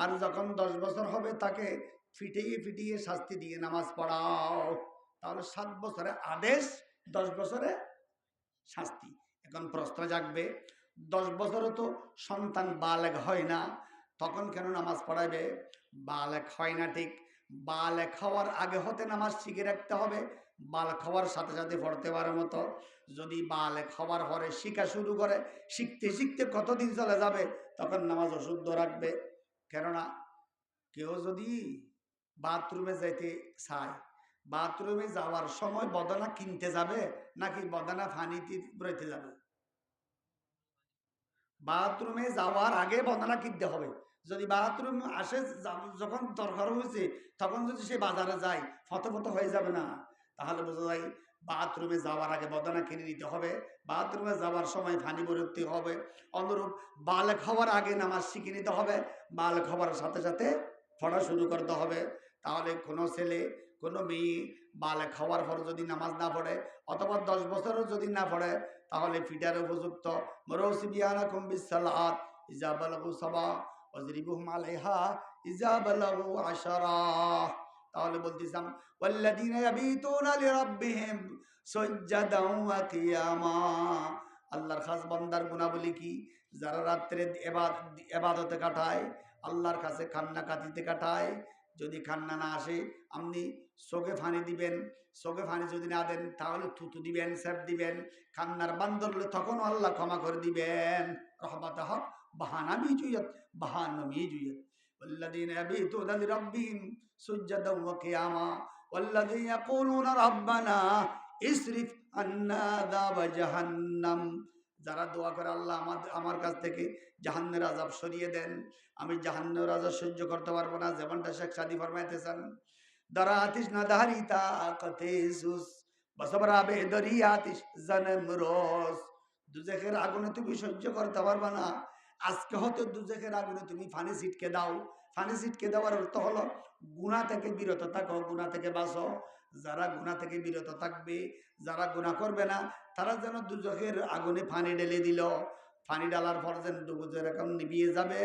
আর যখন 10 বছর হবে তাকে ফিটিয়ে ফিটিয়ে শাস্তি দিয়ে নামাজ পড়াও। তাহলে 7 বছরে আদেশ, 10 বছরে শাস্তি। এখন প্রশ্ন জাগবে, 10 বছরে তো সন্তান বালেগ হয় না, তখন কেন নামাজ পড়াইবে? বালেগ হয় না ঠিক, বালেগ হওয়ার আগে হতে নামাজ শিখে রাখতে হবে, বালেগ হওয়ার সাথে সাথে পড়তে পারার মতো। যদি বালেগ হওয়ার পরে শিখা শুরু করে, শিখতে শিখতে কতদিন চলে যাবে, তখন নামাজ অশুদ্ধ রাখবে। কেননা কেউ যদি বাথরুমে যাইতে চায়, বাথরুমে যাওয়ার সময় বদনা কিনতে যাবে নাকি বদনা ফানিতে রইতে যাবে? বাথরুমে যাওয়ার আগে বদনা কিনতে হবে। যদি বাথরুম আসে যখন দরকার হয়েছে তখন যদি সে বাজারে যায়, ফত হয়ে যাবে না? তাহলে বোঝা যায় বাথরুমে যাওয়ার আগে বদনা কিনে নিতে হবে, বাথরুমে যাওয়ার সময় ফানি ভরতে হবে। অনুরূপ বালেগ হওয়ার আগে নামাজ শিখে নিতে হবে, বালেগ হওয়ার সাথে সাথে পড়া শুরু করতে হবে। তাহলে কোনো ছেলে কোনো মেয়ে বালেগ হওয়ার পর যদি নামাজ না পড়ে, অথবা 10 বছরও যদি না পড়ে, তাহলে ফিটার উপযুক্ত। মুরসিবিয়ানাকুম বিসসালাত ইযা বালাগু সাবা ওয়াজরিবুহুম আলাইহা ইযা বালাগু আশরা। তাহলে বলতেছিলাম ওয়াল্লাযীনা ইয়াবিতুনা লিরাব্বিহিম সুজদান ওয়া কিয়ামা। আল্লাহর খাস বান্দার গুণাবলী কি? যারা রাত্রে ইবাদতে কাটায়, আল্লাহর কাছে কান্না কাঁদিতে কাটায়। যদি কান্না না আসে, আপনি চোখে ফানি দিবেন, চোখে ফানি যদি না দেন তাহলে থুতু দিবেন, স্যাপ দিবেন। কান্নার বান ধরলে তখনও আল্লাহ ক্ষমা করে দিবেন। রহমতহ বাহানামি জুয়ত, বাহানমি জুয়ত। والذين يبيتون لربهم سجدا وقياما والذين يقولون ربنا اصرف عنا عذاب جهنم। যারা দোয়া করে আল্লাহ আমার কাছ থেকে জাহান্নামের আযাব সরিয়ে দেন, আমি জাহান্নামের আযাব সহ্য করতে পারবো না। যেমনটা শেখ সাদী ফরমাইতেছেন, দারা আতিশ না দাহারি তাকতে সুস বসবরা বেদরি আতিশ জনম রোজ। দুজখের আগুনে তুমি সহ্য করতে পারবে না, আজকে হতে দুজখের আগুনে তুমি ফানি ছিটকে দাও। ফানি ছিটকে দেওয়ার অর্থ হলো গুনাহ থেকে বিরত থাকো, গুনাহ থেকে বাঁচো। যারা গুনাহ থেকে বিরত থাকবে, যারা গুনাহ করবে না, তারা যেন দুজখের আগুনে ফানি ঢেলে দিল। ফানি ডালার পর যেন দুজখের আগুন নিভিয়ে যাবে,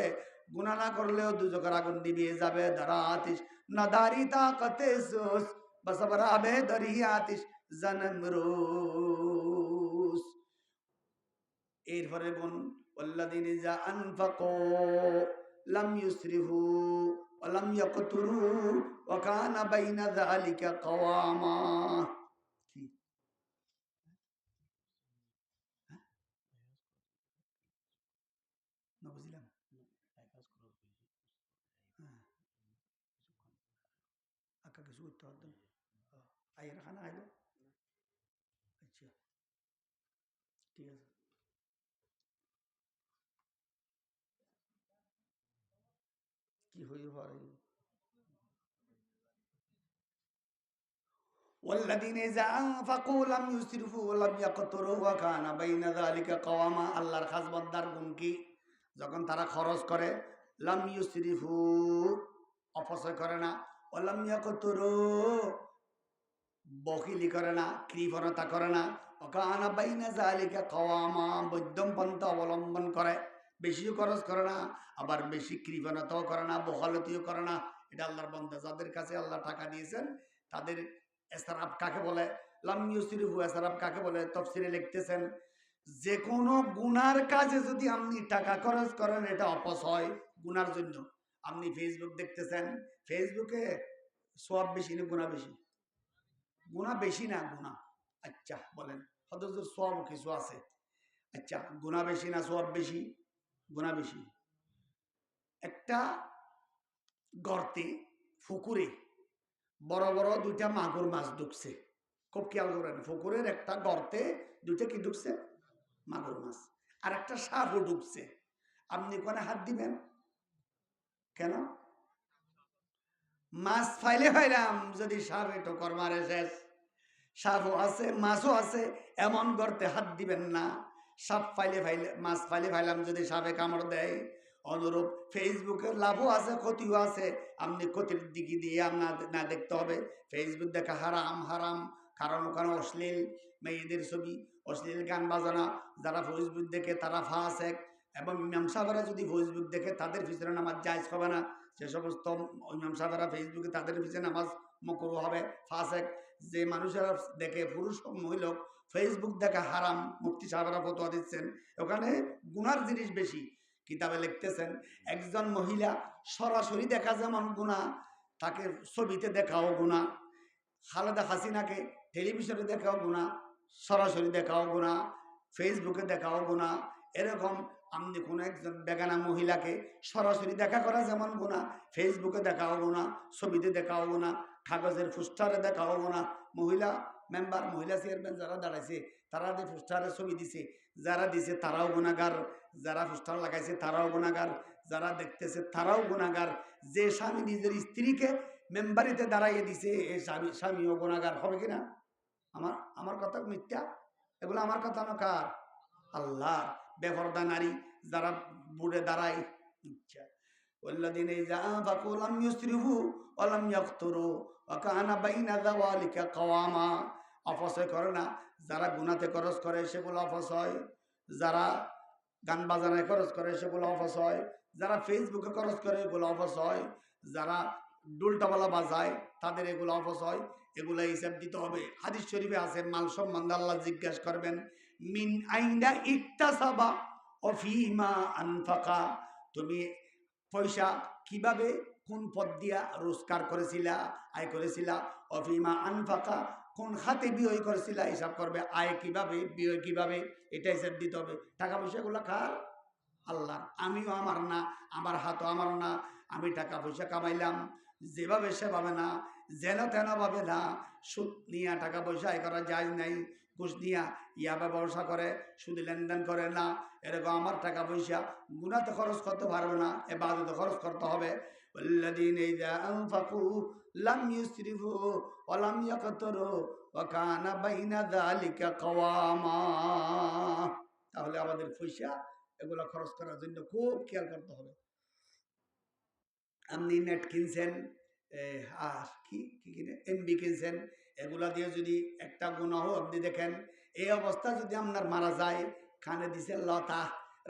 গুনাহ না করলেও দুজখের আগুন নিভিয়ে যাবে। দারা আতিশ না দারি তাকতে সুস বসবরা বেদরি আতিশ জনম রোজ। এরপরে গুণ ওয়াল্লাযীনা ইযা আনফাকু লাম ইউসরিফু ওয়া লাম ইয়াকতুরু ওয়া কানা বাইনা যালিকা কাওয়ামা। কি না বুঝলাম? হ্যাঁ, আকা কিছু করতে হতো। আইয়ের খানা আইলো। আচ্ছা, ঠিক আছে। কি হইল পারে? والذين إذا أنفقوا لم يسرفوا ولم يقتروا وكان بين ذلك قواما। আল্লাহর খাস বান্দার গুণ কি? যখন তারা খরচ করে, লাম ইউসরিফু অপচয় করে না, ওয়ালাম ইয়াকতুরু বখিলি করে না, কৃপণতা করে না, ওয়াকানা বাইনা যালিকা কাওয়ামা মধ্যম পন্থা অবলম্বন করে। বেশিও খরচ করে না, আবার বেশি কৃপণতাও করে না, বখালতিও করে না। এটা আল্লাহর বান্দা। যাদের কাছে আল্লাহ টাকা দিয়েছেন তাদের ইসরাফ কাকে বলে? লাম ইউসরিফু ইসরাফ কাকে বলে তাফসীরে লিখতেছেন যে কোনো গুনার কাজে যদি আপনি টাকা খরচ করেন এটা অপচয় গুনার জন্য। আপনি ফেসবুক দেখতেছেন, ফেসবুকে সওয়াব বেশি না গুনাহ বেশি? গুনাহ বেশি না গুনাহ? আচ্ছা বলেন, অথচ সওয়াব কিছু আছে। আচ্ছা গুনাহ বেশি না সওয়াব বেশি? গুনাহ বেশি। একটা গর্তে পুকুরে বড় বড় দুইটা মাগুর মাছ ঢুকছে, খুব খেয়াল করেন, পুকুরের একটা গর্তে দুইটা কি ঢুকছে? মাগুর মাছ। আর একটা সাপও ঢুকছে। আপনি কোনে হাত দিবেন? কেন? মাছ ফাইলে ফাইলাম, যদি সাপে ঠোকর মারে শেষ। সাপও আছে মাছও আছে, এমন গর্তে হাত দিবেন না। সাপ ফাইলে ফাইলে মাছ ফাইলে ফাইলাম, যদি সাপে কামড় দেয়। অনুরূপ ফেসবুকের লাভও আছে ক্ষতিও আছে, আপনি ক্ষতির দিকে দিয়ে না দেখতে হবে। ফেসবুক দেখা হারাম হারাম, কারণ ওখানে অশ্লীল মেয়েদের ছবি, অশ্লীল গান বাজানা। যারা ফেসবুক দেখে তারা ফাসেক, এবং ইমাম সাহেবরা যদি ফেসবুক দেখে তাদের পিছনে নামাজ জায়েজ হবে না। যে সমস্ত ইমাম সাহেবরা ফেসবুকে তাদের পিছনে নামাজ মাকরুহ হবে, ফাসেক। যে মানুষেরা দেখে পুরুষ ও মহিলা ফেসবুক দেখা হারাম, মুফতি সাহেবরা ফতোয়া দিচ্ছেন, ওখানে গুনার জিনিস বেশি। কিতাবে লিখতেছেন একজন মহিলা সরাসরি দেখা যেমন গুনাহ, তাকে ছবিতে দেখাও গুনাহ। খালেদা হাসিনাকে টেলিভিশনে দেখাও গুনাহ, সরাসরি দেখাও গুনাহ, ফেসবুকে দেখাও গুনাহ। এরকম আপনি কোনো একজন বেগানা মহিলাকে সরাসরি দেখা করা যেমন গুনাহ, ফেসবুকে দেখাও গুনাহ, ছবিতে দেখাও গুনাহ, কাগজের পোস্টারে দেখাও গুনাহ। মহিলা মেম্বার, মহিলা চেয়ারম্যান যারা দাঁড়াইছে তারা যে পোস্টারে ছবি দিছে, যারা দিছে তারাও গুনাহগার, যারা পোস্টার লাগাইছে তারাও গুনাহগার, যারা দেখতেছে তারাও গুনাহগার। যে স্বামী নিজের স্ত্রীকে মেম্বারিতে দাঁড়াইয়ে দিছে এই স্বামীও গুনাহগার হবে কিনা? আমার আমার কথা মিথ্যা? এগুলো আমার কথা না, কার? আল্লাহ। বেপরদা নারী যারা বুড়ে দাঁড়ায়, আচ্ছা والذين إذا أنفقوا لم يسرفوا ولم يقتروا وكان بين ذلك قواما। অপচয় করে না। যারা গুনাতে খরচ করে সেগুলো অপচয়, যারা গান বাজানায় খরচ করে সেগুলো অপচয়, যারা ফেসবুকে খরচ করে এগুলো অপচয়, যারা ডুলটাবালা বাজায় তাদের এগুলো অপচয়। এগুলো হিসাব দিতে হবে। হাদিস শরীফে আছে মাল সম্বন্ধে আল্লাহ জিজ্ঞাসা করবেন মিন আইনা ইকতাসাবা ও ফিমা আনফাকা। তুমি পয়সা কিভাবে কোন পথ দিয়া রোজগার করেছিলা, আয় করেছিলা। অফিমা আনফাকা, কোন খাতে বিয় করেছিলা, হিসাব করবে। আয় কিভাবে, বিয় কিভাবে, এটা হিসাব দিতে হবে। টাকা পয়সাগুলো কার? আল্লাহ। আমিও আমার না, আমার হাতও আমার না। আমি টাকা পয়সা কামাইলাম যেভাবে সেভাবে না, যেন তেন ভাবে না। সুদ নিয়ে টাকা পয়সা আয় করা যায় নাই, ঘুষ নিয়ে ইয়াবা ব্যবসা করে, সুদে লেনদেন করে না। এরকম আমার টাকা পয়সা গুনাতে খরচ করতে পারবে না, ইবাদতে খরচ করতে হবে। والذين إذا أنفقوا لم يسرفوا ولم يقتروا وكان بين ذلك قواما। তাহলে আমাদের পয়সা এগুলো খরচ করার জন্য খুব খেয়াল করতে হবে। আপনি নেট কিনছেন, আর কি কিনে এমবি কিনছেন, এগুলা দিয়ে যদি একটা গুনাহ আপনি দেখেন, এই অবস্থা যদি আপনার মারা যায়, কানে দিছেন লতা,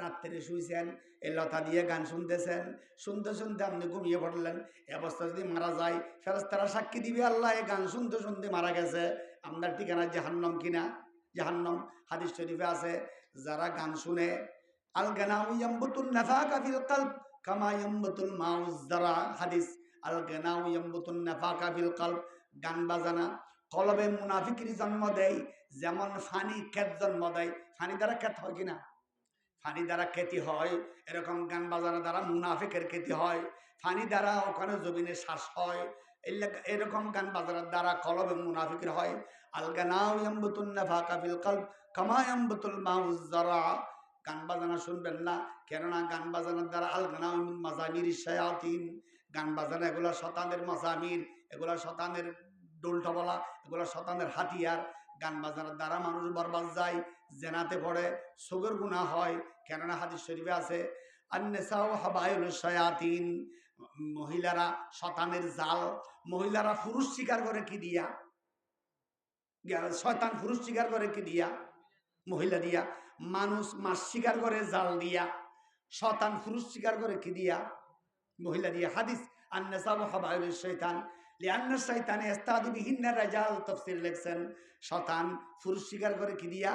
রাত্রে শুইছেন, এই লতা দিয়ে গান শুনতেছেন, শুনতে শুনতে আপনি ঘুমিয়ে পড়লেন, এই অবস্থা যদি মারা যায়, ফেরেশতারা সাক্ষী দিবে আল্লাহ এই গান শুনতে শুনতে মারা গেছে। আপনার ঠিকানা জাহান্নাম কিনা? জাহান্নাম। হাদিস শরীফে আছে যারা গান শুনে, আল গানাউ ইয়ামবুতুন নাফাকা ফিল কলব কামা ইয়ামবুতুল মাউ যারা। হাদিস, আল গানাউ ইয়ামবুতুন নাফাকা ফিল কলব, গান বাজানা কলবে মুনাফিকের জন্ম দেয়, যেমন ফানি ক্ষেত জন্ম দেয়। ফানি দ্বারা ক্ষেত হয় কিনা? ফানি দ্বারা খেতি হয়, এরকম গান বাজানা দ্বারা মুনাফিকের খেতি হয়। ফানি দ্বারা ওখানে জমিনে শ্বাস হয়, এরকম গান বাজানোর দ্বারা কলবে মুনাফিকের হয়। আল গানাউ ইয়ামবুতুন নাফাকা ফিল কলব কামা ইয়ামবুতুল মাউ যারা। গান বাজানা শুনবেন না, কেননা গান বাজানোর দ্বারা আল গানাউ মিন মাজামিরিশ শায়াতিন, গান বাজানা এগুলো শয়তানের মাজামির, এগুলো শয়তানের ডোলটাবলা, এগুলো শয়তানের হাতিয়ার। গান বাজানোর দ্বারা মানুষ বরবাদ যায়, জেনাতে পড়ে, সুগর গুনাহ হয়। কেননা হাদিস শরীফে আছে আন-নিসাউ হাবায়ুলুশ শায়াতিন, মহিলারা শয়তানের জাল। মহিলারা পুরুষ শিকার করে কি দিয়া? শয়তান পুরুষ শিকার করে কি দিয়া? মহিলা দিয়া। মানুষ মাছ শিকার করে জাল দিয়া, শয়তান পুরুষ শিকার করে কি দিয়া? মহিলা দিয়া। হাদিস আন-নিসাউ হাবায়ুলুশ শাইতান, লিআন্না শাইতান ইস্তাদি বিহিন্না রাজাল তাফসীর লিখছেন শয়তান পুরুষ শিকার করে কি দিয়া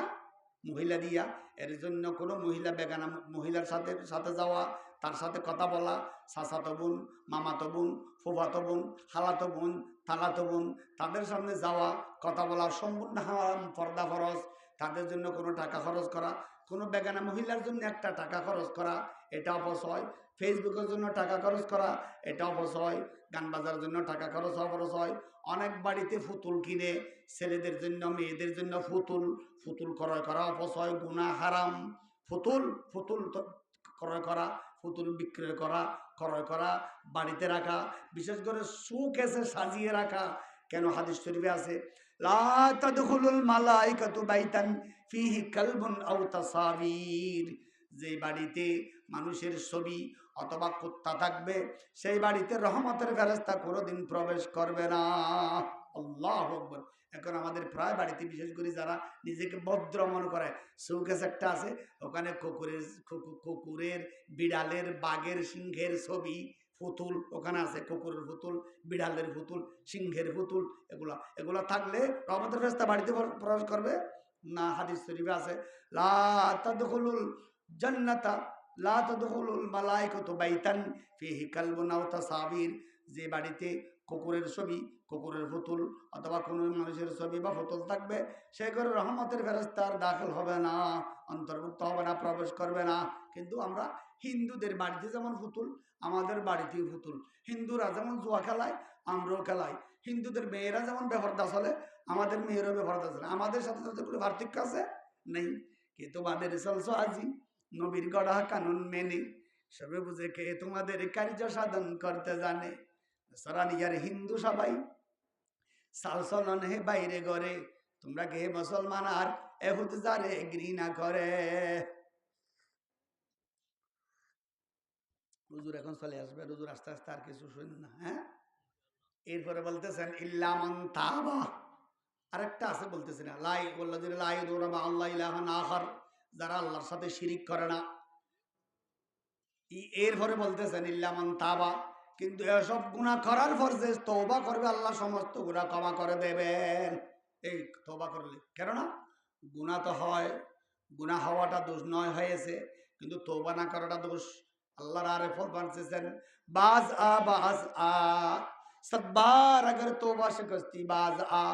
মহিলা দিয়া এর জন্য কোনো মহিলা বেগানা মহিলার সাথে সাথে যাওয়া তার সাথে কথা বলা চাচাতো বোন মামাতো বোন ফুফাতো বোন খালাতো বোন তালাতো বোন তাদের সামনে যাওয়া কথা বলা সম্পূর্ণ হারাম পর্দা ফরজ তাদের জন্য কোনো টাকা খরচ করা কোনো বেগানা মহিলার জন্য একটা টাকা খরচ করা এটা অপচয় ফেসবুকের জন্য টাকা খরচ করা এটা অপচয় গান বাজার জন্য টাকা খরচ অপচয় অনেক বাড়িতে ফুতুল কিনে ছেলেদের জন্য মেয়েদের জন্য ফুতুল ক্রয় করা অপচয় গুনাহ হারাম ফুতুল ফুতুল ক্রয় করা ফুতুল বিক্রয় করা ক্রয় করা বাড়িতে রাখা বিশেষ করে শোকেসে সাজিয়ে রাখা কেন হাদিস শরীফে আছে লা তাদখুলুল মালাইকাতু বাইতান ফিহি কালবুন আও তাসাবির যে বাড়িতে মানুষের ছবি অথবা কুত্তা থাকবে সেই বাড়িতে রহমতের ফেরেশতা কোনোদিন প্রবেশ করবে না আল্লাহু আকবার এখন আমাদের প্রায় বাড়িতে বিশেষ করে যারা নিজেকে ভদ্র মনে করে শোকেস একটা আছে ওখানে কুকুরের বিড়ালের বাঘের সিংহের ছবি পুতুল ওখানে আছে কুকুরের পুতুল বিড়ালের পুতুল সিংহের পুতুল এগুলা থাকলে রহমতের ফেরেশতা বাড়িতে প্রবেশ করবে না হাদিস শরীফে আছে লা তাদখুলুল জান্নাতা লা তাদখুলুল মালাইকাতু বাইতান ফিহি কালবুন আও তাসাবির যে বাড়িতে কুকুরের ছবি কুকুরের পুতুল অথবা কোনো মানুষের ছবি বা পুতুল থাকবে সেই ঘরে রহমতের ফেরেশতা আর দাখিল হবে না অন্তর্ভুক্ত হবে না প্রবেশ করবে না কিন্তু আমরা হিন্দুদের বাড়িতে যেমন পুতুল আমাদের বাড়িতেও পুতুল হিন্দুরা যেমন জুয়া খেলায় আমরাও খেলাই হিন্দুদের মেয়েরা যেমন বেপরদা চলে আমাদের মেয়েরও বেপরদা চলে আমাদের সাথে সাথে কোনো পার্থক্য আছে নেই কে তোমাদের চলছো আজি নবীর গড়া কানুন মেনে সবে বুঝে কে তোমাদের কার্য সাধন করতে জানে সরানিয়ার হিন্দু সবাই সালসলন হে বাইরে গড়ে তোমরা কে মুসলমান আর এহুদ যারে ঘৃণা করে হুজুর এখন চলে আসবে হুজুর আস্তে আস্তে আর কিছু শুনুন না হ্যাঁ এরপরে বলতেছেন ইল্লামান তাবা আরেকটা আছে বলতেছেন লাই ওয়াল্লাযিনা লা ইয়াদুরুনা মা আল্লাহ ইলাহান আখার যারা আল্লাহর সাথে শিরিক করে না এরপরে বলতেছেন ইল্লামান তাবা কিন্তু এসব গুনাহ করার পর যে তওবা করবে আল্লাহ সমস্ত গুনাহ ক্ষমা করে দেবেন এই তওবা করলে কেননা গুনাহ তো হয় গুনাহ হওয়াটা দোষ নয় হয়েছে কিন্তু তওবা না করাটা দোষ আল্লাহর আরেফত বানছেন বাজ আ सब बार अगर तौबा शिकस्ती बाज आ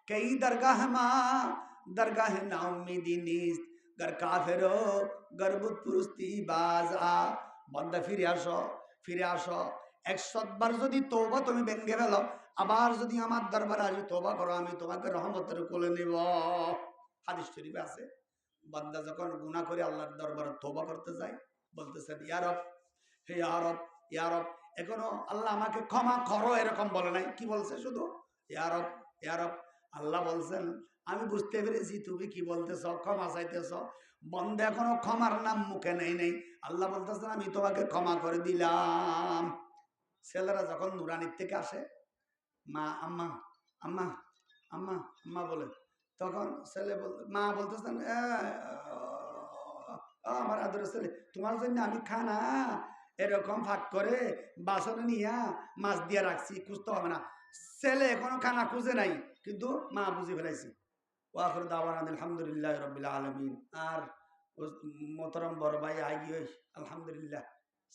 कई दरगाह ना उम्मीदी नीस्त गर काफिरो गरबुत पुरुस्ती बाज आ बंदा ফিরে আসো 100 বার যদি তওবা তুমি ভেঙে ফেলো আবার যদি আমার দরবারে আসি তওবা করো আমি তোমাকে রহমতের কোলে নেব হাদিস শরীফে আছে বান্দা যখন গুনাহ করে আল্লাহর দরবারে তওবা করতে যায় বলতেছেন ইয়া রব হে ইয়া রব এখনো আল্লাহ আমাকে ক্ষমা করো এরকম বলে নাই কি বলছে শুধু ইয়া রব আল্লাহ বলছেন আমি বুঝতে পেরেছি তুমি কি বলতেছ ক্ষমা চাইতেছ বন্দা এখনো ক্ষমার নাম মুখে নেই আল্লাহ বলতেছেন আমি তোমাকে ক্ষমা করে দিলাম ছেলেরা যখন নুরানির থেকে আসে মা আম্মা আম্মা আম্মা আম্মা বলে তখন ছেলে মা বলতেছেন আমার আদরের ছেলে তোমার জন্য আমি খানা এরকম ভাগ করে বাসনে নিয়ে মাছ দিয়ে রাখছি খুঁজতে হবে না ছেলে এখনো খানা খুঁজে নাই কিন্তু মা বুঝে ফেলাইছি ওয়াখির দাওয়ানা আলহামদুলিল্লাহ রাব্বিল আলামিন আর মোহতরম বড় ভাই আই গিয়ে আলহামদুলিল্লাহ